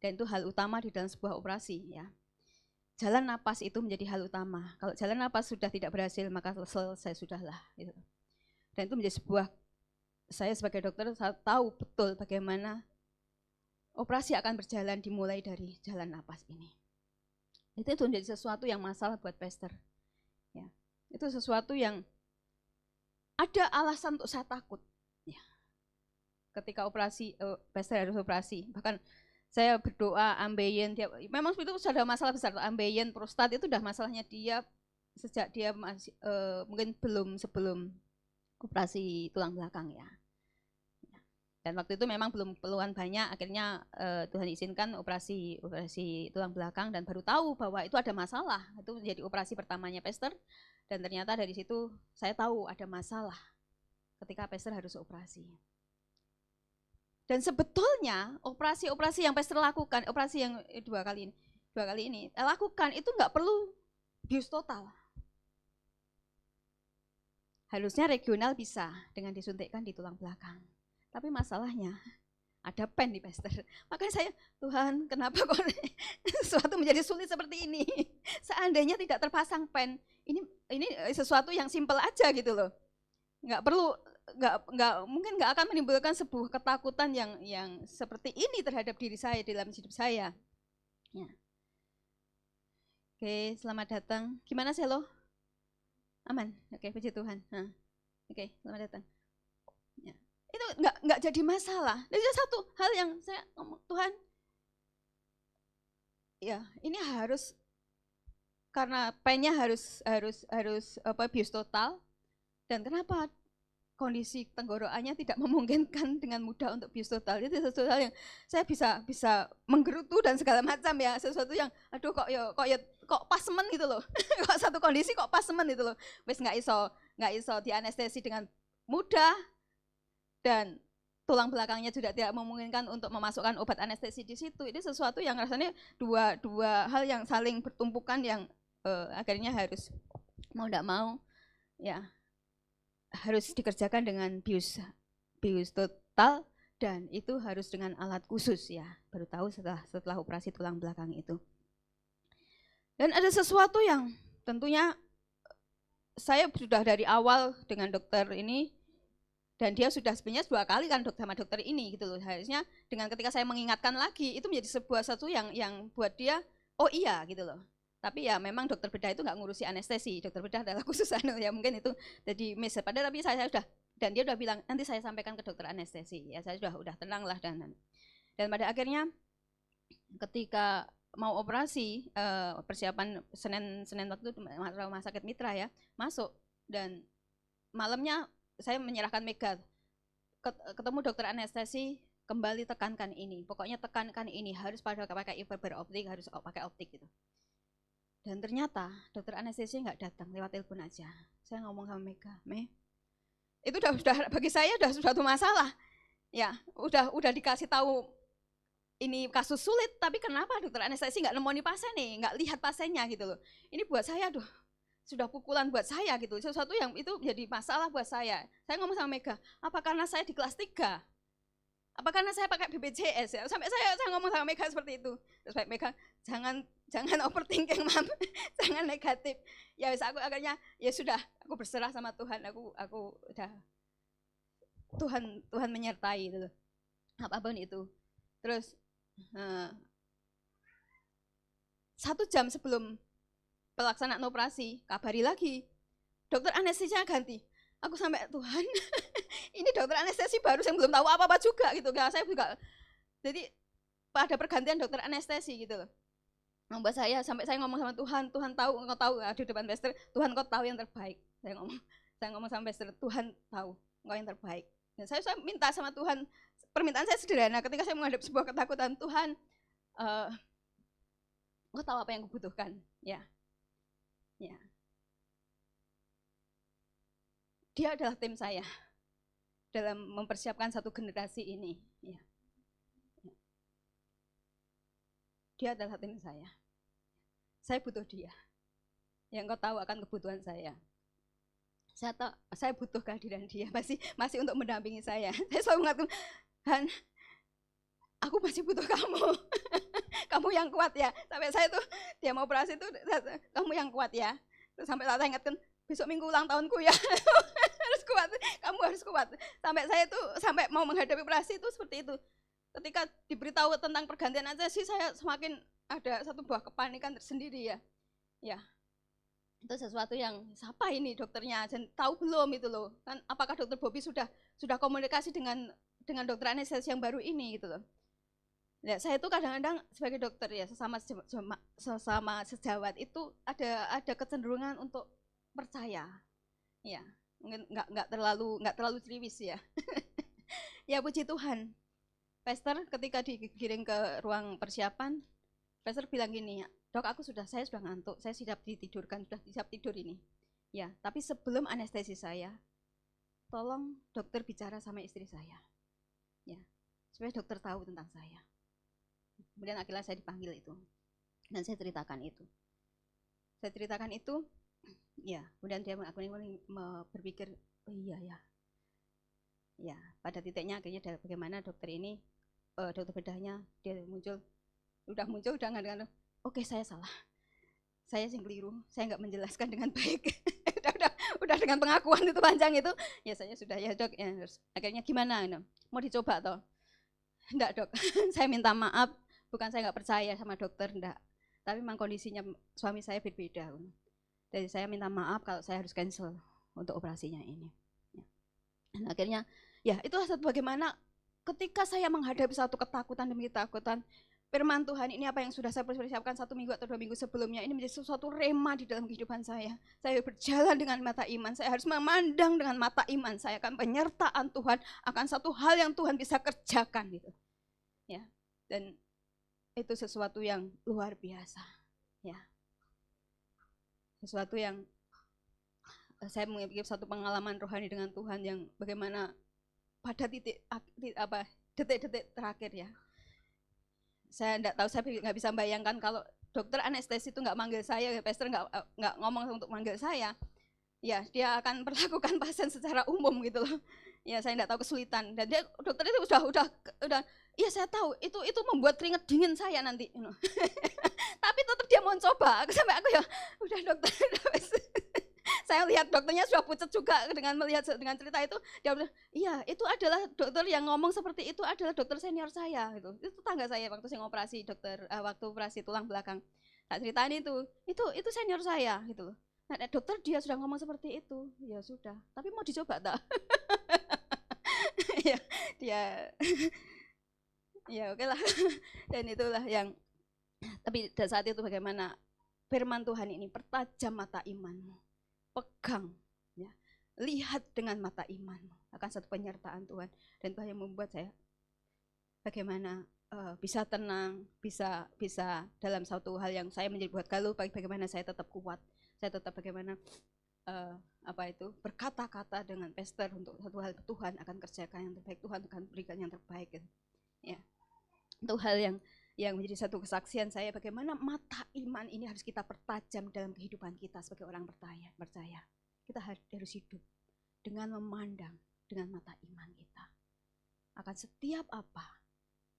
Dan itu hal utama di dalam sebuah operasi, ya. Jalan napas itu menjadi hal utama. Kalau jalan napas sudah tidak berhasil, maka selesai sudahlah. Gitu. Dan itu menjadi saya sebagai dokter tahu betul bagaimana operasi akan berjalan dimulai dari jalan napas ini. Itu menjadi sesuatu yang masalah buat Pastor. Ya. Itu sesuatu yang ada alasan untuk saya takut. Ya. Ketika operasi, Pastor harus operasi, bahkan saya berdoa ambeien, memang itu sudah masalah besar, ambeien, prostat itu sudah masalahnya dia sejak dia masih mungkin sebelum operasi tulang belakang ya. Dan waktu itu memang belum keluhan banyak, akhirnya Tuhan izinkan operasi tulang belakang dan baru tahu bahwa itu ada masalah. Itu menjadi operasi pertamanya Pastor dan ternyata dari situ saya tahu ada masalah ketika Pastor harus operasi. Dan sebetulnya operasi yang Pastor lakukan, operasi yang 2 kali ini, 2 kali ini, lakukan itu nggak perlu bius total. Harusnya regional bisa dengan disuntikkan di tulang belakang. Tapi masalahnya ada pen di pastor. Makanya saya, Tuhan kenapa kok sesuatu menjadi sulit seperti ini? Seandainya tidak terpasang pen, ini sesuatu yang simpel aja gitu loh. Nggak perlu, mungkin nggak akan menimbulkan sebuah ketakutan yang seperti ini terhadap diri saya dalam hidup saya. Ya. Oke, selamat datang. Gimana sih lo? Aman? Oke, puji Tuhan. Oke, selamat datang. Ya. Itu nggak jadi masalah. Jadi satu hal yang saya ngomong, Tuhan, ya ini harus, karena pennya harus bius total. Dan kenapa kondisi tenggorokannya tidak memungkinkan dengan mudah untuk bius total. Itu sesuatu hal yang saya bisa menggerutu dan segala macam ya, sesuatu yang aduh kok pasemen gitu loh. Kok satu kondisi kok pasemen gitu loh. Wis nggak iso dianestesi dengan mudah, dan tulang belakangnya juga tidak memungkinkan untuk memasukkan obat anestesi di situ. Ini sesuatu yang rasanya dua hal yang saling bertumpukan yang akhirnya harus mau tidak mau ya harus dikerjakan dengan bius total, dan itu harus dengan alat khusus ya. Baru tahu setelah operasi tulang belakang itu. Dan ada sesuatu yang tentunya saya sudah dari awal dengan dokter ini, dan dia sudah sebenarnya 2 kali kan sama dokter ini gitu loh. Harusnya dengan ketika saya mengingatkan lagi, itu menjadi sebuah sesuatu yang buat dia, oh iya gitu loh. Tapi ya memang dokter bedah itu nggak ngurusi anestesi, dokter bedah adalah khusus ya mungkin itu jadi miss. Padahal tapi saya sudah, dan dia udah bilang nanti saya sampaikan ke dokter anestesi. Ya saya udah tenang lah, dan pada akhirnya ketika mau operasi, persiapan Senin waktu itu rumah sakit Mitra ya, masuk, dan malamnya saya menyerahkan Mega, ketemu dokter anestesi, kembali tekankan ini, pokoknya tekankan ini, harus pakai fiber optik, harus pakai optik gitu. Dan ternyata dokter anestesi nggak datang, lewat telepon aja. Saya ngomong sama Mega, itu udah bagi saya udah suatu masalah. Ya, udah dikasih tahu ini kasus sulit, tapi kenapa dokter anestesi nggak nemoni pasien nih, nggak lihat pasiennya gitu loh. Ini buat saya, sudah pukulan buat saya gitu, sesuatu yang itu jadi masalah buat saya. Saya ngomong sama Mega, apa karena saya di kelas 3? Apa karena saya pakai BPJS ya? Sampai saya ngomong sama Mega seperti itu. Terus Mega, jangan overthinking, Mam. Jangan negatif. Ya wis, aku akhirnya ya sudah, aku berserah sama Tuhan. Aku udah, Tuhan menyertai gitu. Apapun itu. Terus 1 jam sebelum pelaksanaan operasi, kabari lagi. Dokter anestesinya ganti. Aku sampai, Tuhan, ini dokter anestesi baru, yang belum tahu apa-apa juga gitu. Saya juga, jadi pada pergantian dokter anestesi gitu loh. Membuat saya, sampai saya ngomong sama Tuhan tahu, engkau tahu, di depan pastor, Tuhan engkau tahu yang terbaik. Saya ngomong sama pastor, Tuhan tahu engkau yang terbaik. Dan saya minta sama Tuhan, permintaan saya sederhana, ketika saya menghadapi sebuah ketakutan, Tuhan, engkau tahu apa yang kubutuhkan, ya. Dia adalah tim saya dalam mempersiapkan satu generasi ini. Ya. Dia adalah tim saya. Saya butuh dia. Yang kau tahu akan kebutuhan saya. Saya butuh kehadiran dia, masih untuk mendampingi saya. Saya selalu mengatakan, Han, aku masih butuh kamu. Kamu yang kuat ya. Sampai saya tuh, dia mau operasi tuh, kamu yang kuat ya. Terus sampai saya ingatkan, besok minggu ulang tahunku ya. Harus kuat, kamu harus kuat. Sampai saya tuh, sampai mau menghadapi operasi itu seperti itu. Ketika diberitahu tentang pergantian anestesi, saya semakin ada satu buah kepanikan tersendiri ya. Ya, itu sesuatu yang siapa ini dokternya, dan tahu belum itu loh. Kan apakah dokter Bobby sudah komunikasi dengan dokter anestesi yang baru ini gitu loh. Ya, saya itu kadang-kadang sebagai dokter ya, sesama sejawat itu ada kecenderungan untuk percaya. Ya, mungkin nggak terlalu triwis ya. Ya puji Tuhan. Pastor ketika digiring ke ruang persiapan, pastor bilang gini, dok saya sudah ngantuk, saya siap ditidurkan, sudah siap tidur ini. Ya, tapi sebelum anestesi saya, tolong dokter bicara sama istri saya. Ya, supaya dokter tahu tentang saya. Kemudian akhirnya saya dipanggil itu. Dan saya ceritakan itu. Ya, kemudian dia berpikir, oh iya ya. Ya, pada titiknya akhirnya bagaimana dokter ini, dokter bedahnya dia udah muncul dengan, oke, saya salah. Saya yang keliru, saya nggak menjelaskan dengan baik. udah dengan pengakuan itu panjang itu, ya saya sudah ya dok, ya akhirnya gimana, mau dicoba toh? Enggak dok, saya minta maaf, bukan saya nggak percaya sama dokter, enggak. Tapi memang kondisinya suami saya berbeda. Jadi saya minta maaf kalau saya harus cancel untuk operasinya ini. Dan akhirnya, ya itulah bagaimana ketika saya menghadapi satu ketakutan demi ketakutan, firman Tuhan ini apa yang sudah saya persiapkan 1 minggu atau 2 minggu sebelumnya, ini menjadi sesuatu rema di dalam kehidupan saya. Saya berjalan dengan mata iman, saya harus memandang dengan mata iman, saya akan penyertaan Tuhan akan satu hal yang Tuhan bisa kerjakan gitu. Ya. Dan itu sesuatu yang luar biasa, ya. Sesuatu yang saya memiliki satu pengalaman rohani dengan Tuhan yang bagaimana pada detik-detik terakhir ya. Saya enggak tahu, saya nggak bisa bayangkan kalau dokter anestesi itu nggak manggil saya, pastor nggak ngomong untuk manggil saya. Ya, dia akan perlakukan pasien secara umum gitu loh. Ya, saya enggak tahu kesulitan. Dan dia dokter itu udah iya saya tahu, itu membuat keringat dingin saya nanti. Tapi tetap dia mau coba. Sampai aku ya, udah dokter. Saya lihat dokternya sudah pucat juga dengan cerita itu. Dia bilang, iya itu adalah dokter yang ngomong seperti itu adalah dokter senior saya. Gitu. Itu tetangga saya waktu saya ngoperasi waktu operasi tulang belakang. Tak ceritain itu senior saya gitu loh. Nah, dokter dia sudah ngomong seperti itu, ya sudah. Tapi mau dicoba tak? Ya, dia ya oke lah. Dan itulah yang, tapi pada saat itu bagaimana firman Tuhan ini, pertajam mata imanmu, pegang ya, lihat dengan mata imanmu akan satu penyertaan Tuhan. Dan Tuhan yang membuat saya bagaimana bisa tenang, bisa dalam satu hal yang saya menjadi buat galau, bagaimana saya tetap kuat, saya tetap bagaimana berkata-kata dengan pastor untuk satu hal, Tuhan akan kerjakan yang terbaik, Tuhan akan berikan yang terbaik gitu. Ya, itu hal yang menjadi satu kesaksian saya bagaimana mata iman ini harus kita pertajam dalam kehidupan kita sebagai orang percaya. Kita harus hidup dengan memandang dengan mata iman kita akan setiap apa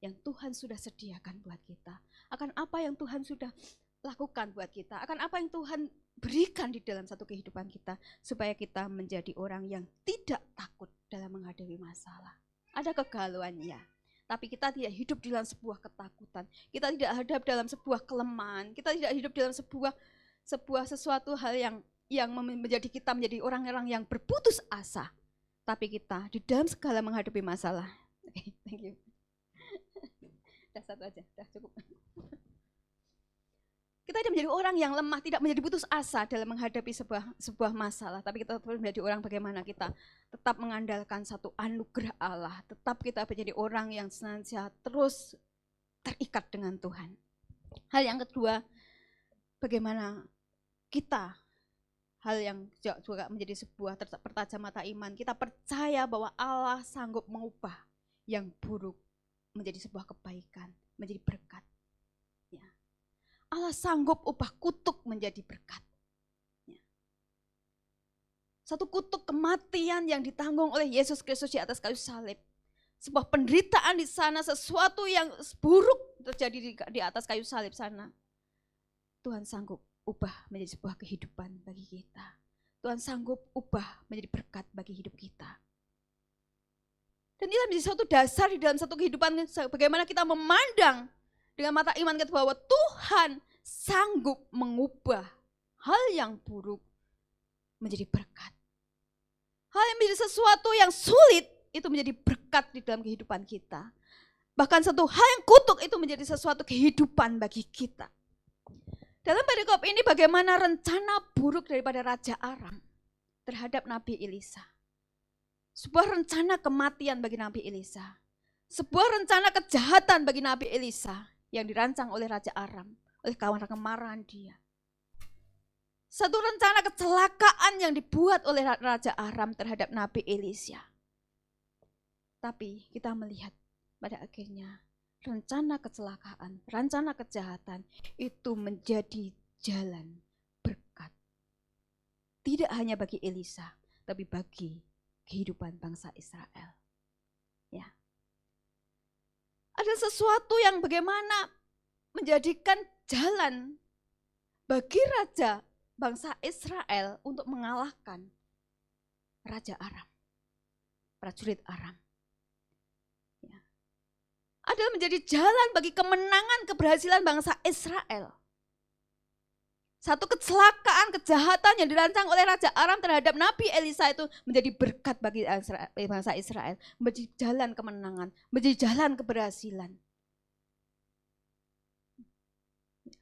yang Tuhan sudah sediakan buat kita, akan apa yang Tuhan sudah lakukan buat kita, akan apa yang Tuhan berikan di dalam satu kehidupan kita, supaya kita menjadi orang yang tidak takut dalam menghadapi masalah. Ada kegalauan ya, tapi kita tidak hidup dalam sebuah ketakutan, kita tidak hidup dalam sebuah kelemahan, kita tidak hidup dalam sebuah sesuatu hal yang menjadi kita menjadi orang-orang yang berputus asa, tapi kita di dalam segala menghadapi masalah. Okay, thank you. Udah satu aja, udah cukup. Kita tidak menjadi orang yang lemah, tidak menjadi putus asa dalam menghadapi sebuah masalah, tapi kita tetap menjadi orang bagaimana kita tetap mengandalkan satu anugerah Allah, tetap kita menjadi orang yang senantiasa terus terikat dengan Tuhan. Hal yang kedua, bagaimana kita, hal yang juga menjadi sebuah pertajam mata iman, kita percaya bahwa Allah sanggup mengubah yang buruk menjadi sebuah kebaikan, menjadi berkat. Ya. Allah sanggup ubah kutuk menjadi berkat. Ya. Satu kutuk kematian yang ditanggung oleh Yesus Kristus di atas kayu salib. Sebuah penderitaan di sana, sesuatu yang buruk terjadi di atas kayu salib sana. Tuhan sanggup ubah menjadi sebuah kehidupan bagi kita. Tuhan sanggup ubah menjadi berkat bagi hidup kita. Dan ini menjadi satu dasar di dalam satu kehidupan, bagaimana kita memandang dengan mata iman kita bahwa Tuhan sanggup mengubah hal yang buruk menjadi berkat. Hal yang menjadi sesuatu yang sulit itu menjadi berkat di dalam kehidupan kita. Bahkan satu hal yang kutuk itu menjadi sesuatu kehidupan bagi kita. Dalam perikop ini bagaimana rencana buruk daripada Raja Aram terhadap Nabi Elisa. Sebuah rencana kematian bagi Nabi Elisa. Sebuah rencana kejahatan bagi Nabi Elisa yang dirancang oleh Raja Aram, oleh kawan kemarahan dia. Satu rencana kecelakaan yang dibuat oleh Raja Aram terhadap Nabi Elisa. Tapi kita melihat pada akhirnya rencana kecelakaan, rencana kejahatan itu menjadi jalan berkat. Tidak hanya bagi Elisa, tapi bagi kehidupan bangsa Israel. Ya. Ada sesuatu yang bagaimana menjadikan jalan bagi raja bangsa Israel untuk mengalahkan Raja Aram, prajurit Aram. Ya. Adalah menjadi jalan bagi kemenangan keberhasilan bangsa Israel. Satu kecelakaan, kejahatan yang dirancang oleh Raja Aram terhadap Nabi Elisa itu menjadi berkat bagi bangsa Israel. Menjadi jalan kemenangan, menjadi jalan keberhasilan.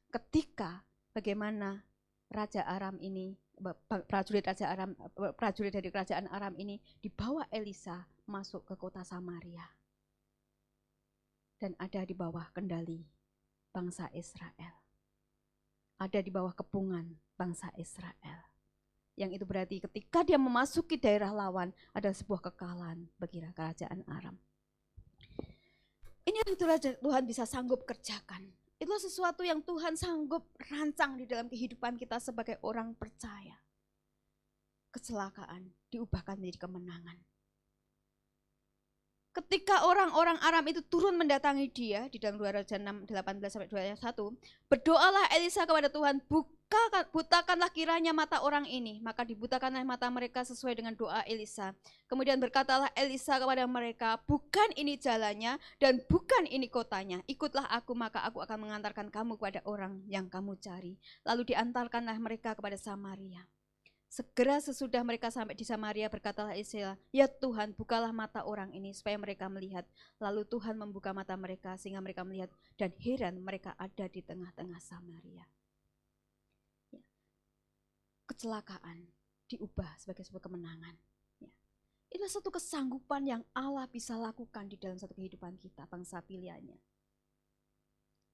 Ketika bagaimana Raja Aram ini, prajurit dari kerajaan Aram ini dibawa Elisa masuk ke kota Samaria. Dan ada di bawah kendali bangsa Israel. Ada di bawah kepungan bangsa Israel. Yang itu berarti ketika dia memasuki daerah lawan, ada sebuah kekalahan bagi kerajaan Aram. Ini yang Tuhan bisa sanggup kerjakan. Itulah sesuatu yang Tuhan sanggup rancang di dalam kehidupan kita sebagai orang percaya. Kecelakaan diubahkan menjadi kemenangan. Ketika orang-orang Aram itu turun mendatangi dia di dalam 2 Raja 6, 18-21, berdoalah Elisa kepada Tuhan, butakanlah kiranya mata orang ini, maka dibutakanlah mata mereka sesuai dengan doa Elisa. Kemudian berkatalah Elisa kepada mereka, bukan ini jalannya dan bukan ini kotanya, ikutlah aku maka aku akan mengantarkan kamu kepada orang yang kamu cari. Lalu diantarkanlah mereka kepada Samaria. Segera sesudah mereka sampai di Samaria berkatalah Elisa, ya Tuhan bukalah mata orang ini supaya mereka melihat. Lalu Tuhan membuka mata mereka sehingga mereka melihat dan heran mereka ada di tengah-tengah Samaria. Ya. Kecelakaan diubah sebagai sebuah kemenangan. Ya. Itulah satu kesanggupan yang Allah bisa lakukan di dalam satu kehidupan kita, bangsa pilihannya.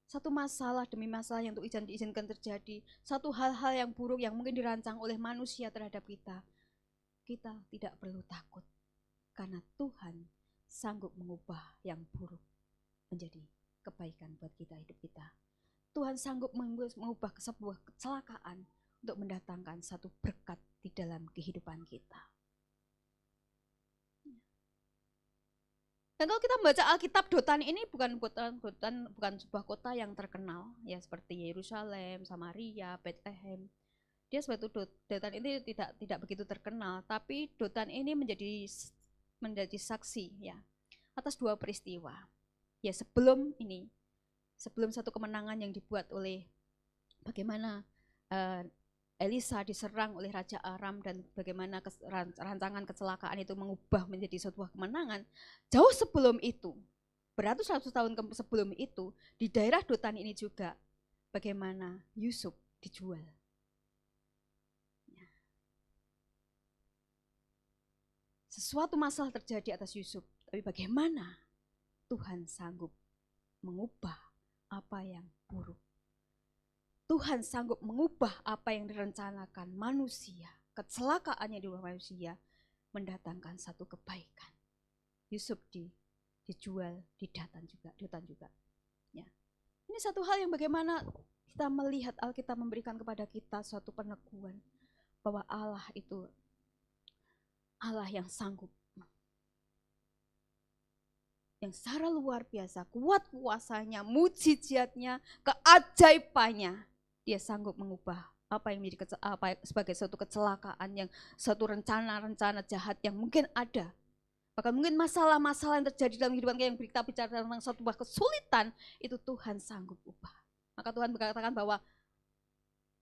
Satu masalah demi masalah yang untuk diizinkan terjadi, satu hal-hal yang buruk yang mungkin dirancang oleh manusia terhadap kita, kita tidak perlu takut. Karena Tuhan sanggup mengubah yang buruk menjadi kebaikan buat kita, hidup kita. Tuhan sanggup mengubah sebuah kecelakaan untuk mendatangkan satu berkat di dalam kehidupan kita. Dan kalau kita membaca Alkitab, Dotan ini bukan sebuah kota yang terkenal, ya seperti Yerusalem, Samaria, Bethlehem. Dia sebetulnya Dotan ini tidak begitu terkenal, tapi Dotan ini menjadi saksi ya atas dua peristiwa. Ya sebelum satu kemenangan yang dibuat oleh bagaimana Elisa diserang oleh Raja Aram dan bagaimana rancangan kecelakaan itu mengubah menjadi sebuah kemenangan. Jauh sebelum itu, beratus-ratus tahun sebelum itu, di daerah Dotan ini juga bagaimana Yusuf dijual. Sesuatu masalah terjadi atas Yusuf, tapi bagaimana Tuhan sanggup mengubah apa yang buruk. Tuhan sanggup mengubah apa yang direncanakan manusia, kecelakaannya di luar manusia, mendatangkan satu kebaikan. Yusuf dijual di Dotan juga. Ya. Ini satu hal yang bagaimana kita melihat Alkitab memberikan kepada kita suatu peneguhan bahwa Allah itu Allah yang sanggup, yang secara luar biasa, kuat kuasanya, mujizatnya, keajaibannya. Dia sanggup mengubah apa yang menjadi sebagai suatu kecelakaan, yang suatu rencana-rencana jahat yang mungkin ada. Bahkan mungkin masalah-masalah yang terjadi dalam kehidupan kita yang kita bicara tentang suatu kesulitan, itu Tuhan sanggup ubah. Maka Tuhan berkatakan bahwa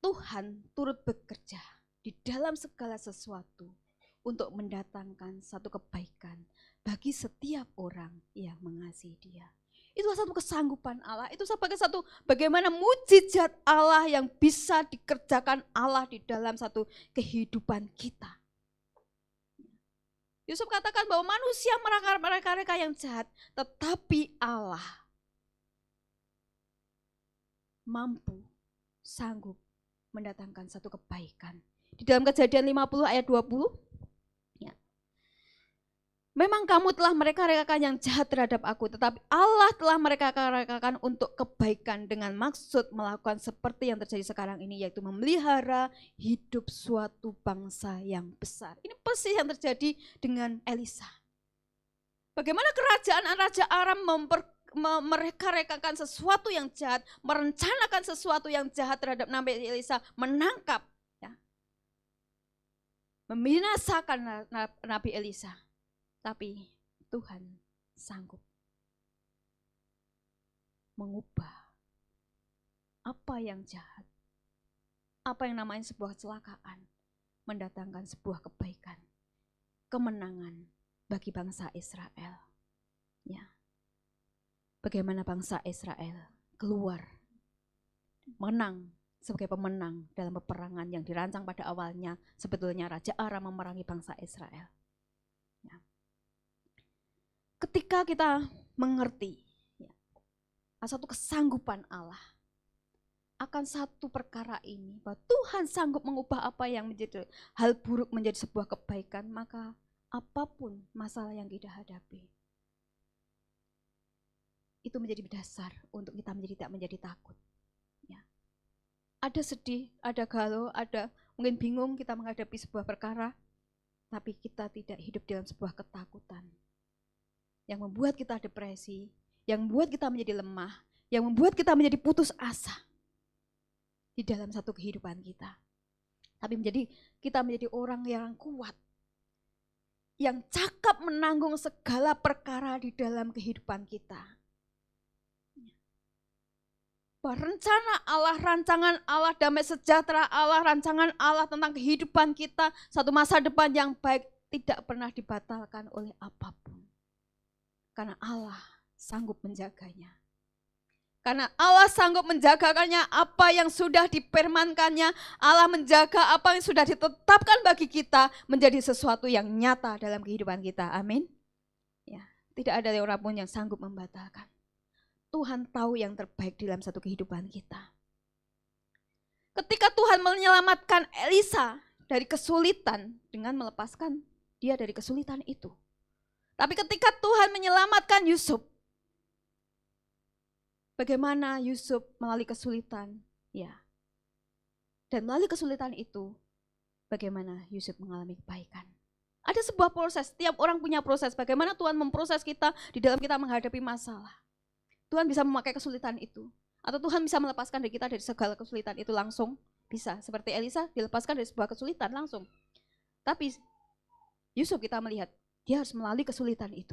Tuhan turut bekerja di dalam segala sesuatu untuk mendatangkan satu kebaikan bagi setiap orang yang mengasihi Dia. Itulah satu kesanggupan Allah, itu sebagai satu bagaimana mujizat Allah yang bisa dikerjakan Allah di dalam satu kehidupan kita. Yusuf katakan bahwa manusia mereka yang jahat, tetapi Allah mampu, sanggup mendatangkan satu kebaikan. Di dalam Kejadian 50 ayat 20, ya. Memang kamu telah mereka-rekakan yang jahat terhadap aku, tetapi Allah telah mereka-rekakan untuk kebaikan dengan maksud melakukan seperti yang terjadi sekarang ini, yaitu memelihara hidup suatu bangsa yang besar. Ini persis yang terjadi dengan Elisa. Bagaimana kerajaan Raja Aram mereka-rekakan sesuatu yang jahat, merencanakan sesuatu yang jahat terhadap Nabi Elisa, menangkap, ya, membinasakan Nabi Elisa. Tapi Tuhan sanggup mengubah apa yang jahat, apa yang namanya sebuah kecelakaan, mendatangkan sebuah kebaikan, kemenangan bagi bangsa Israel. Ya. Bagaimana bangsa Israel keluar, menang sebagai pemenang dalam peperangan yang dirancang pada awalnya, sebetulnya Raja Aram memerangi bangsa Israel. Ya. Ketika kita mengerti, ya, satu kesanggupan Allah akan satu perkara ini, bahwa Tuhan sanggup mengubah apa yang menjadi hal buruk menjadi sebuah kebaikan, maka apapun masalah yang kita hadapi, itu menjadi dasar untuk kita tidak menjadi takut. Ya. Ada sedih, ada galau, ada mungkin bingung kita menghadapi sebuah perkara, tapi kita tidak hidup dalam sebuah ketakutan yang membuat kita depresi, yang membuat kita menjadi lemah, yang membuat kita menjadi putus asa di dalam satu kehidupan kita. Tapi kita menjadi orang yang kuat, yang cakap menanggung segala perkara di dalam kehidupan kita. Bahwa rencana Allah, rancangan Allah, damai sejahtera Allah, rancangan Allah tentang kehidupan kita, satu masa depan yang baik tidak pernah dibatalkan oleh apapun. Karena Allah sanggup menjaganya. Karena Allah sanggup menjagakannya, apa yang sudah difirmankannya, Allah menjaga apa yang sudah ditetapkan bagi kita menjadi sesuatu yang nyata dalam kehidupan kita. Amin. Ya, tidak ada orang pun yang sanggup membatalkan. Tuhan tahu yang terbaik dalam satu kehidupan kita. Ketika Tuhan menyelamatkan Elisa dari kesulitan dengan melepaskan dia dari kesulitan itu. Tapi ketika Tuhan menyelamatkan Yusuf, bagaimana Yusuf melalui kesulitan? Ya. Dan melalui kesulitan itu, bagaimana Yusuf mengalami kebaikan? Ada sebuah proses, setiap orang punya proses. Bagaimana Tuhan memproses kita di dalam kita menghadapi masalah. Tuhan bisa memakai kesulitan itu. Atau Tuhan bisa melepaskan dari kita dari segala kesulitan itu langsung. Bisa, seperti Elisa dilepaskan dari sebuah kesulitan langsung. Tapi Yusuf kita melihat, dia harus melalui kesulitan itu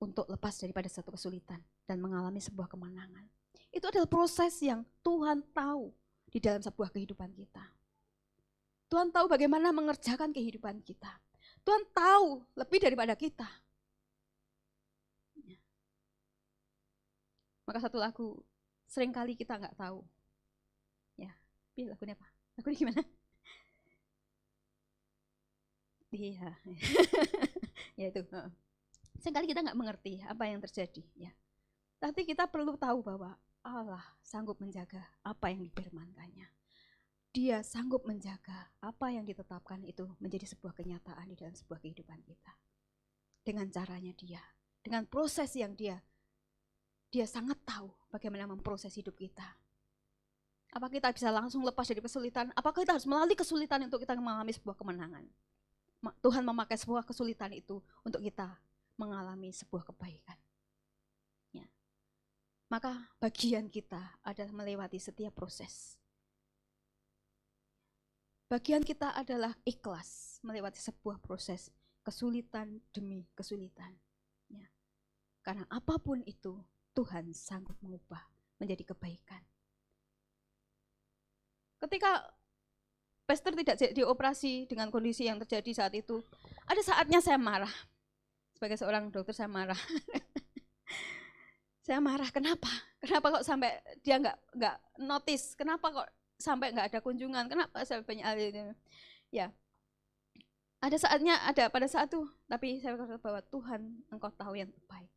untuk lepas daripada satu kesulitan dan mengalami sebuah kemenangan. Itu adalah proses yang Tuhan tahu di dalam sebuah kehidupan kita. Tuhan tahu bagaimana mengerjakan kehidupan kita. Tuhan tahu lebih daripada kita. Maka satu lagu, seringkali kita nggak tahu. Ya, lagunya apa? Lagunya gimana? Iya, ya itu. Seringkali kita nggak mengerti apa yang terjadi, ya. Tapi kita perlu tahu bahwa Allah sanggup menjaga apa yang difirmankannya. Dia sanggup menjaga apa yang ditetapkan itu menjadi sebuah kenyataan di dalam sebuah kehidupan kita. Dengan caranya dia, dengan proses yang dia sangat tahu bagaimana memproses hidup kita. Apakah kita bisa langsung lepas dari kesulitan? Apakah kita harus melalui kesulitan untuk kita mengalami sebuah kemenangan? Tuhan memakai sebuah kesulitan itu untuk kita mengalami sebuah kebaikan. Ya. Maka bagian kita adalah melewati setiap proses. Bagian kita adalah ikhlas melewati sebuah proses kesulitan demi kesulitan. Ya. Karena apapun itu Tuhan sanggup mengubah menjadi kebaikan. Ketika Pastor tidak dioperasi dengan kondisi yang terjadi saat itu, ada saatnya saya marah. Sebagai seorang dokter saya marah. Saya marah, kenapa? Kenapa kok sampai dia nggak notice? Kenapa kok sampai nggak ada kunjungan? Kenapa saya banyak hal ini? Ya, pada saat itu, tapi saya katakan bahwa Tuhan, Engkau tahu yang terbaik.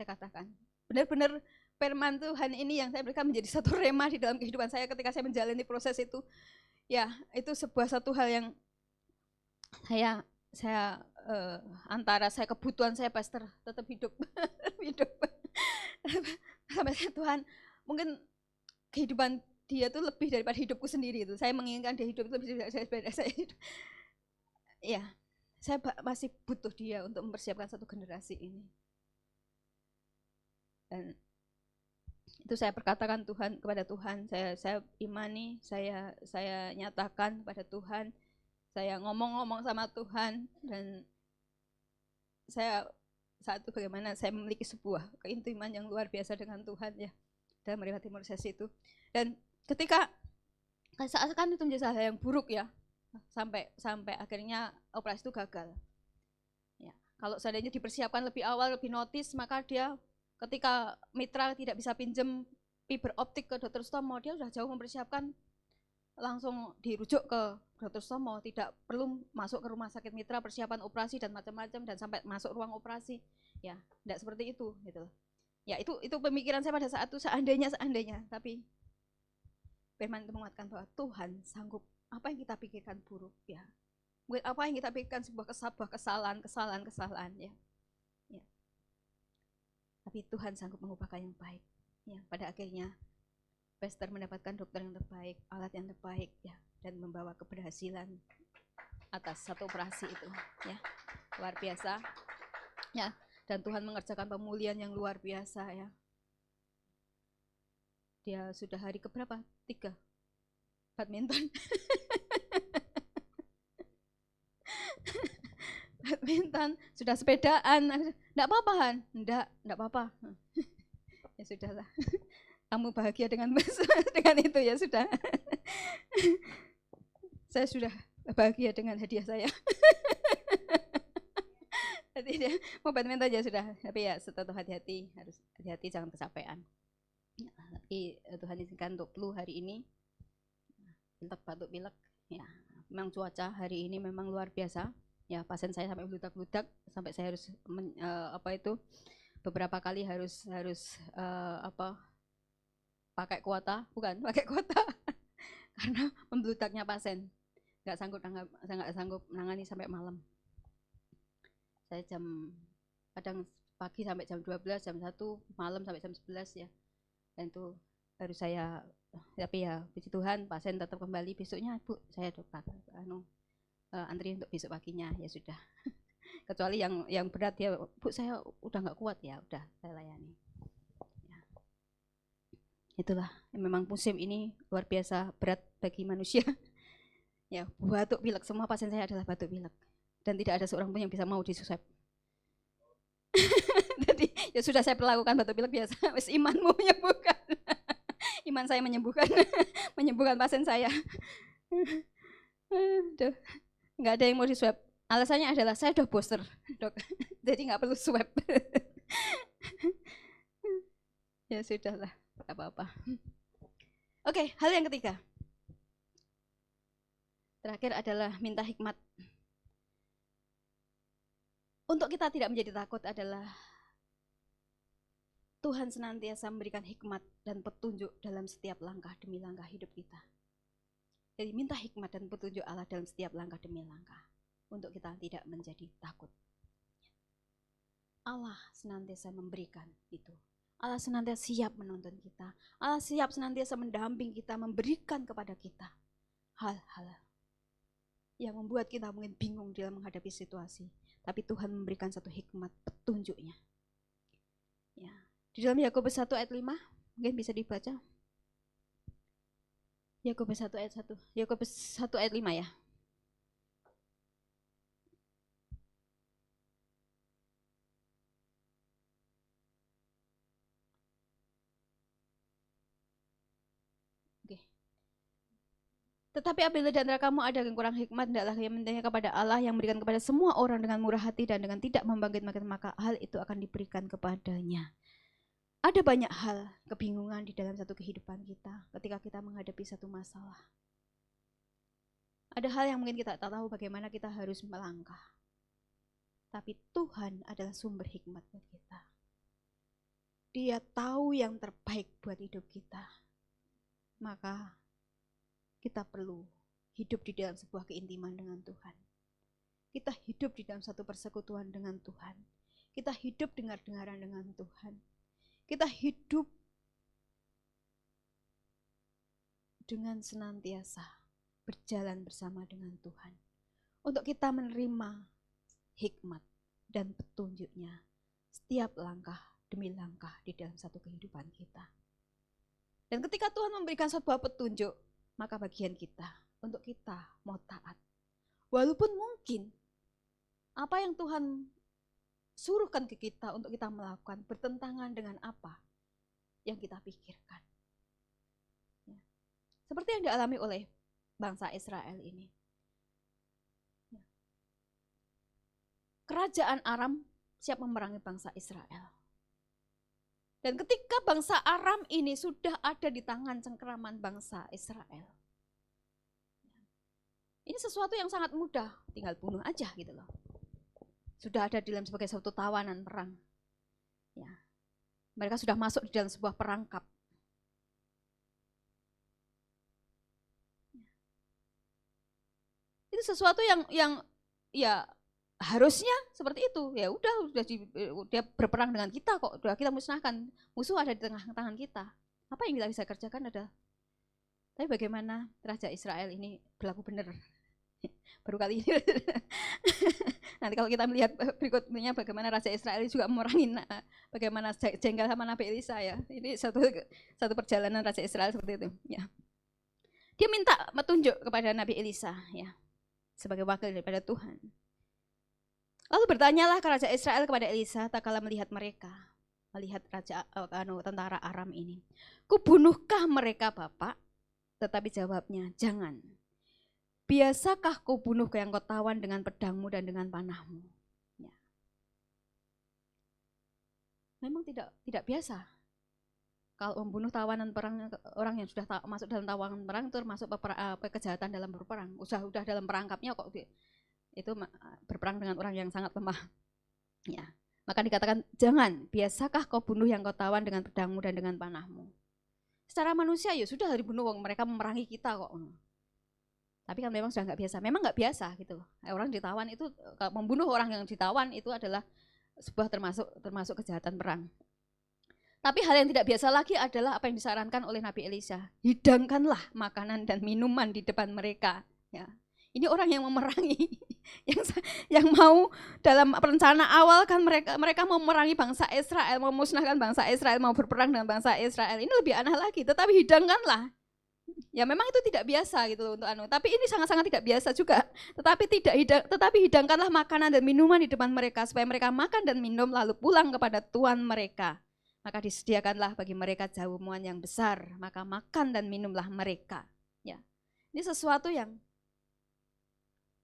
Saya katakan, benar-benar firman Tuhan ini yang saya berikan menjadi satu rema di dalam kehidupan saya ketika saya menjalani proses itu. Ya, itu satu hal yang saya antara saya kebutuhan saya pastor tetap hidup hidup sampai Tuhan mungkin kehidupan dia tuh lebih daripada hidupku sendiri itu. Saya menginginkan dia hidup itu lebih daripada saya hidup. Ya, saya masih butuh dia untuk mempersiapkan satu generasi ini. Dan itu saya perkatakan kepada Tuhan, saya imani, saya nyatakan kepada Tuhan, saya ngomong-ngomong sama Tuhan, dan saya saat itu bagaimana saya memiliki sebuah keintiman yang luar biasa dengan Tuhan ya dalam melewati proses itu. Dan ketika saat kan itu menjadi hal yang buruk ya, sampai akhirnya operasi itu gagal. Ya, kalau seandainya dipersiapkan lebih awal, lebih notis, maka dia ketika mitra tidak bisa pinjam fiber optik ke Dr. Sutomo, dia sudah jauh mempersiapkan, langsung dirujuk ke Dr. Sutomo, tidak perlu masuk ke rumah sakit mitra, persiapan operasi dan macam-macam, dan sampai masuk ruang operasi. Ya, tidak seperti itu gitu. Ya, itu pemikiran saya pada saat itu, seandainya, tapi firman itu menguatkan bahwa Tuhan sanggup apa yang kita pikirkan buruk ya. Mungkin apa yang kita pikirkan sebuah kesalahan ya. Ya. Tapi Tuhan sanggup mengubahkan yang baik. Ya, pada akhirnya Pastor mendapatkan dokter yang terbaik, alat yang terbaik ya, dan membawa keberhasilan atas satu operasi itu ya. Luar biasa. Ya, dan Tuhan mengerjakan pemulihan yang luar biasa ya. Dia sudah hari keberapa? 3 badminton. Badminton, sudah sepedaan. Enggak apa-apa, Han? Enggak apa-apa. Ya sudahlah. Kamu bahagia dengan itu ya sudah. Saya sudah bahagia dengan hadiah saya. Jadi dia mau badminton aja sudah. Tapi ya tetap hati-hati, harus hati-hati jangan kecapean. Tapi Tuhan izinkan untuk flu hari ini, batuk pilek ya. Memang cuaca hari ini memang luar biasa ya, pasien saya sampai bludak-bludak, sampai saya harus beberapa kali harus pakai kuota karena membludaknya pasien, nggak sanggup menangani sampai malam. Saya kadang pagi sampai jam 12, jam 1, malam sampai jam 11 ya. Dan itu harus saya, tapi ya puji Tuhan pasien tetap kembali besoknya, Bu saya antri untuk besok paginya ya sudah. Kecuali yang berat ya, Bu saya udah nggak kuat ya, udah saya layani ya. Itulah memang musim ini luar biasa berat bagi manusia ya, batuk pilek, semua pasien saya adalah batuk pilek dan tidak ada seorang pun yang bisa mau diswab. Jadi ya sudah saya perlakukan batuk pilek biasa, wis imanmu menyembuhkan. Iman saya menyembuhkan menyembuhkan pasien saya. Duh, nggak ada yang mau diswab. Alasannya adalah saya udah booster, Dok. Jadi nggak perlu swab. Ya sudahlah, nggak apa-apa. Oke, hal yang ketiga. Terakhir adalah minta hikmat. Untuk kita tidak menjadi takut adalah Tuhan senantiasa memberikan hikmat dan petunjuk dalam setiap langkah demi langkah hidup kita. Jadi minta hikmat dan petunjuk Allah dalam setiap langkah demi langkah, untuk kita tidak menjadi takut. Allah senantiasa memberikan itu. Allah senantiasa siap menuntun kita. Allah siap senantiasa mendamping kita, memberikan kepada kita hal-hal yang membuat kita mungkin bingung dalam menghadapi situasi. Tapi Tuhan memberikan satu hikmat petunjuknya. Ya. Di dalam Yakobus 1 ayat 5, mungkin bisa dibaca. Yakobus 1 ayat 1. Yakobus 1 ayat 5 ya. Tetapi apabila di antara kamu ada yang kurang hikmat, hendaklah ia mintanya kepada Allah yang memberikan kepada semua orang dengan murah hati dan dengan tidak membangkit-bangkit, maka hal itu akan diberikan kepadanya. Ada banyak hal kebingungan di dalam satu kehidupan kita ketika kita menghadapi satu masalah. Ada hal yang mungkin kita tak tahu bagaimana kita harus melangkah. Tapi Tuhan adalah sumber hikmat buat kita. Dia tahu yang terbaik buat hidup kita. Maka kita perlu hidup di dalam sebuah keintiman dengan Tuhan. Kita hidup di dalam satu persekutuan dengan Tuhan. Kita hidup dengar-dengaran dengan Tuhan. Kita hidup dengan senantiasa berjalan bersama dengan Tuhan. Untuk kita menerima hikmat dan petunjuknya setiap langkah demi langkah di dalam satu kehidupan kita. Dan ketika Tuhan memberikan sebuah petunjuk, maka bagian kita untuk kita mau taat. Walaupun mungkin apa yang Tuhan suruhkan ke kita untuk kita melakukan bertentangan dengan apa yang kita pikirkan. Ya. Seperti yang dialami oleh bangsa Israel ini. Ya. Kerajaan Aram siap memerangi bangsa Israel. Dan ketika bangsa Aram ini sudah ada di tangan cengkeraman bangsa Israel. Ini sesuatu yang sangat mudah, tinggal bunuh aja gitu loh. Sudah ada di dalam sebagai suatu tawanan perang. Ya. Mereka sudah masuk di dalam sebuah perangkap. Itu sesuatu yang ya harusnya seperti itu. Ya udah dia berperang dengan kita kok, udah kita musnahkan. Musuh ada di tengah tangan kita. Apa yang kita bisa kerjakan adalah, tapi bagaimana Raja Israel ini berlaku benar. Baru kali ini. Nanti kalau kita melihat berikutnya bagaimana Raja Israel juga memerangi, bagaimana jengkel sama Nabi Elisa ya. Ini satu perjalanan Raja Israel seperti itu. Ya. Dia minta petunjuk kepada Nabi Elisa ya, sebagai wakil daripada Tuhan. Lalu bertanyalah ke Raja Israel kepada Elisa, tak kala melihat mereka, melihat tentara Aram ini. Kubunuhkah mereka Bapak? Tetapi jawabnya, jangan. Biasakah kau bunuh yang kau tawan dengan pedangmu dan dengan panahmu? Ya. Memang tidak biasa. Kalau membunuh tawanan perang, orang yang sudah masuk dalam tawanan perang itu termasuk kejahatan dalam berperang. Udah dalam perangkapnya kok itu berperang dengan orang yang sangat lemah. Ya. Maka dikatakan, jangan, biasakah kau bunuh yang kau tawan dengan pedangmu dan dengan panahmu? Secara manusia ya sudah dibunuh, mereka memerangi kita kok. Tapi kan memang sudah nggak biasa. Memang nggak biasa gitu. Orang ditawan itu, membunuh orang yang ditawan itu adalah sebuah termasuk kejahatan perang. Tapi hal yang tidak biasa lagi adalah apa yang disarankan oleh Nabi Elisa. Hidangkanlah makanan dan minuman di depan mereka. Ya. Ini orang yang memerangi, yang mau dalam rencana awal kan mereka mau memerangi bangsa Israel, mau memusnahkan bangsa Israel, mau berperang dengan bangsa Israel. Ini lebih aneh lagi, tetapi hidangkanlah. Ya memang itu tidak biasa gitu loh untuk tapi ini sangat-sangat tidak biasa juga. Tetapi hidangkanlah makanan dan minuman di depan mereka supaya mereka makan dan minum lalu pulang kepada tuan mereka. Maka disediakanlah bagi mereka jamuan yang besar, maka makan dan minumlah mereka. Ya. Ini sesuatu yang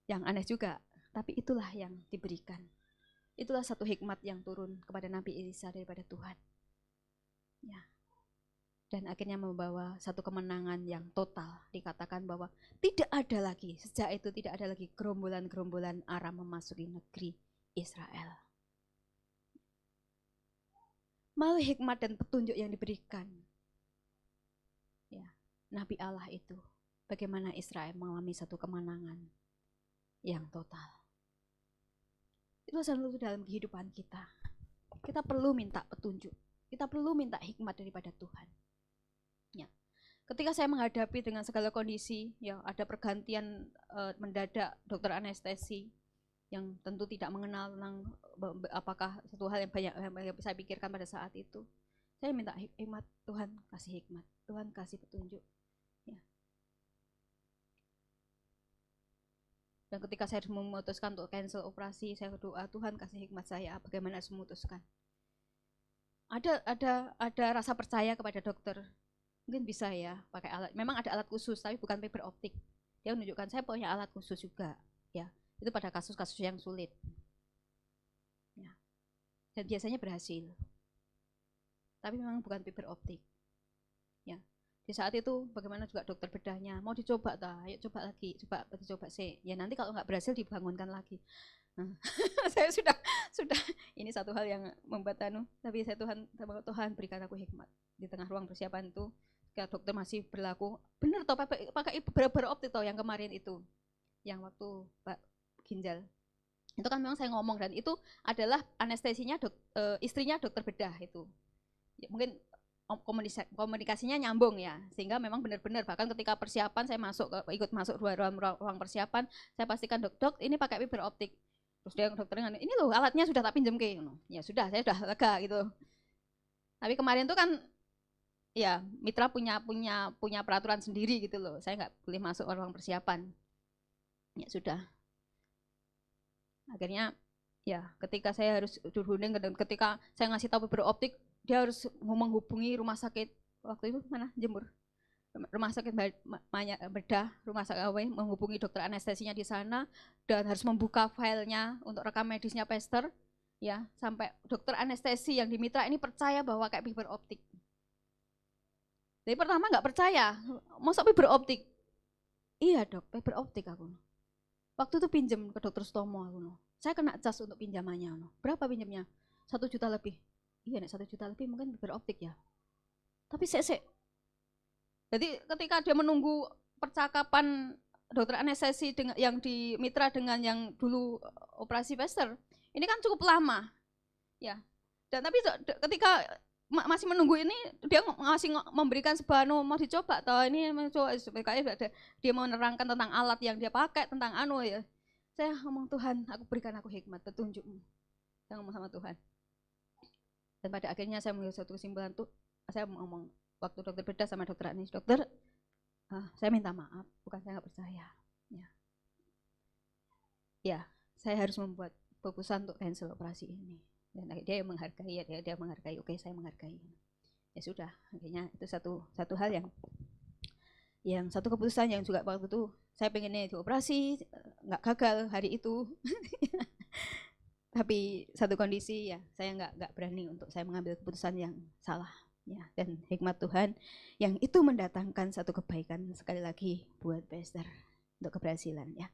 aneh juga, tapi itulah yang diberikan. Itulah satu hikmat yang turun kepada Nabi Elisa daripada Tuhan. Ya. Dan akhirnya membawa satu kemenangan yang total. Dikatakan bahwa tidak ada lagi, sejak itu tidak ada lagi gerombolan-gerombolan Aram memasuki negeri Israel. Melalui hikmat dan petunjuk yang diberikan, ya, Nabi Allah itu, bagaimana Israel mengalami satu kemenangan yang total. Itu selalu dalam kehidupan kita. Kita perlu minta petunjuk, kita perlu minta hikmat daripada Tuhan. Ya. Ketika saya menghadapi dengan segala kondisi, ya ada pergantian mendadak dokter anestesi yang tentu tidak mengenal tentang apakah satu hal yang banyak yang saya pikirkan pada saat itu. Saya minta hikmat, Tuhan kasih hikmat, Tuhan kasih petunjuk. Ya. Dan ketika saya memutuskan untuk cancel operasi, saya berdoa, Tuhan kasih hikmat saya bagaimana harus memutuskan. Ada rasa percaya kepada dokter. Mungkin bisa ya pakai alat. Memang ada alat khusus tapi bukan fiber optik. Dia menunjukkan saya punya alat khusus juga, ya. Itu pada kasus-kasus yang sulit. Ya. Dan biasanya berhasil. Tapi memang bukan fiber optik. Ya. Di saat itu bagaimana juga dokter bedahnya, mau dicoba ayo coba lagi, coba sih. Ya nanti kalau nggak berhasil dibangunkan lagi. Nah, saya sudah ini satu hal yang membuat tapi saya Tuhan berikan aku hikmat di tengah ruang persiapan itu. Dokter masih berlaku benar toh pakai fiber optik toh yang kemarin itu yang waktu Pak ginjal Itu kan memang saya ngomong, dan itu adalah anestesinya istrinya dokter bedah itu. Ya, mungkin komunikasinya nyambung ya, sehingga memang benar-benar bahkan ketika persiapan saya ikut masuk ruang persiapan, saya pastikan dok ini pakai fiber optik. Terus dia dokternya ini loh alatnya sudah tak pinjem ke, ya sudah, saya sudah lega gitu. Tapi kemarin tuh kan ya mitra punya peraturan sendiri gitu loh, saya nggak boleh masuk ruang persiapan. Ya sudah. Akhirnya ya ketika saya harus durhuning, ketika saya ngasih tahu fiber optik, dia harus menghubungi rumah sakit waktu itu mana Jember, rumah sakit bedah, rumah sakit menghubungi dokter anestesinya di sana, dan harus membuka filenya untuk rekam medisnya Pester ya, sampai dokter anestesi yang di mitra ini percaya bahwa kayak fiber optik. Jadi pertama nggak percaya, masa fiber optik? Iya dok, fiber optik aku. Waktu itu pinjem ke dokter Stomo aku. Saya kena cas untuk pinjamannya. Berapa pinjamnya? 1 juta lebih. Iya nek 1 juta lebih mungkin fiber optik ya. Tapi jadi ketika dia menunggu percakapan dokter anestesi dengan yang di mitra dengan yang dulu operasi Pester, ini kan cukup lama. Ya. Dan tapi ketika masih menunggu ini, dia memberikan sebuah mau dicoba atau ini dia mau menerangkan tentang alat yang dia pakai, tentang ya. Saya ngomong, Tuhan, aku berikan aku hikmat, petunjukmu. Saya ngomong sama Tuhan. Dan pada akhirnya saya mengambil suatu kesimpulan tuh, saya ngomong waktu dokter bedah sama dokter Anis, dokter, saya minta maaf, bukan saya nggak percaya. Ya, saya harus membuat keputusan untuk cancel operasi ini. Dan dia yang menghargai, dia menghargai, oke saya menghargai. Ya sudah, akhirnya itu satu hal yang satu keputusan yang juga waktu itu saya pengennya dioperasi, nggak gagal hari itu. Tapi satu kondisi ya, saya nggak berani untuk saya mengambil keputusan yang salah. Ya, dan hikmat Tuhan yang itu mendatangkan satu kebaikan sekali lagi buat Pester untuk keberhasilan ya.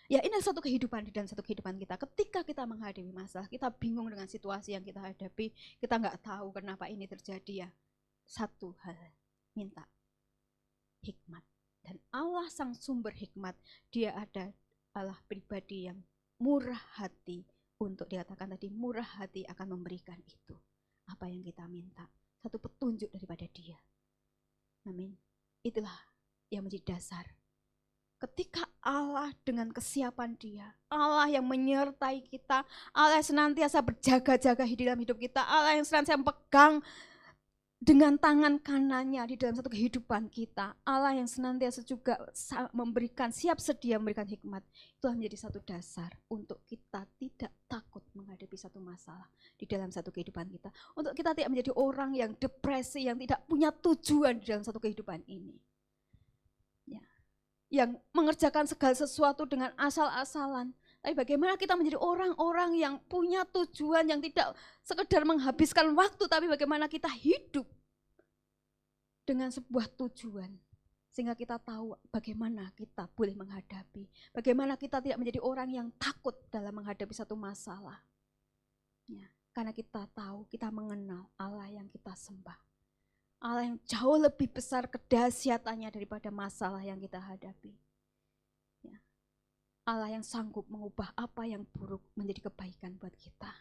Ya ini satu kehidupan, di dalam satu kehidupan kita, ketika kita menghadapi masalah, kita bingung dengan situasi yang kita hadapi, kita nggak tahu kenapa ini terjadi ya. Satu hal, minta hikmat. Dan Allah sang sumber hikmat, dia ada Allah pribadi yang murah hati, untuk dikatakan tadi murah hati akan memberikan itu. Apa yang kita minta, satu petunjuk daripada dia. Amin. Itulah yang menjadi dasar. Ketika Allah dengan kesiapan dia, Allah yang menyertai kita, Allah yang senantiasa berjaga-jaga di dalam hidup kita, Allah yang senantiasa pegang dengan tangan kanannya di dalam satu kehidupan kita, Allah yang senantiasa juga memberikan, siap sedia memberikan hikmat, itu menjadi satu dasar untuk kita tidak takut menghadapi satu masalah di dalam satu kehidupan kita, untuk kita tidak menjadi orang yang depresi, yang tidak punya tujuan di dalam satu kehidupan ini. Yang mengerjakan segala sesuatu dengan asal-asalan. Tapi bagaimana kita menjadi orang-orang yang punya tujuan, yang tidak sekedar menghabiskan waktu, tapi bagaimana kita hidup dengan sebuah tujuan. Sehingga kita tahu bagaimana kita boleh menghadapi, bagaimana kita tidak menjadi orang yang takut dalam menghadapi satu masalah. Ya, karena kita tahu, kita mengenal Allah yang kita sembah. Allah yang jauh lebih besar kedahsyatannya daripada masalah yang kita hadapi. Ya. Allah yang sanggup mengubah apa yang buruk menjadi kebaikan buat kita.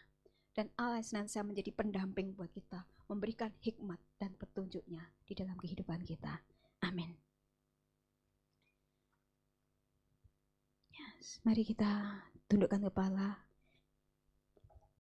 Dan Allah yang senantiasa menjadi pendamping buat kita, memberikan hikmat dan petunjuknya di dalam kehidupan kita. Amin. Yes. Mari kita tundukkan kepala.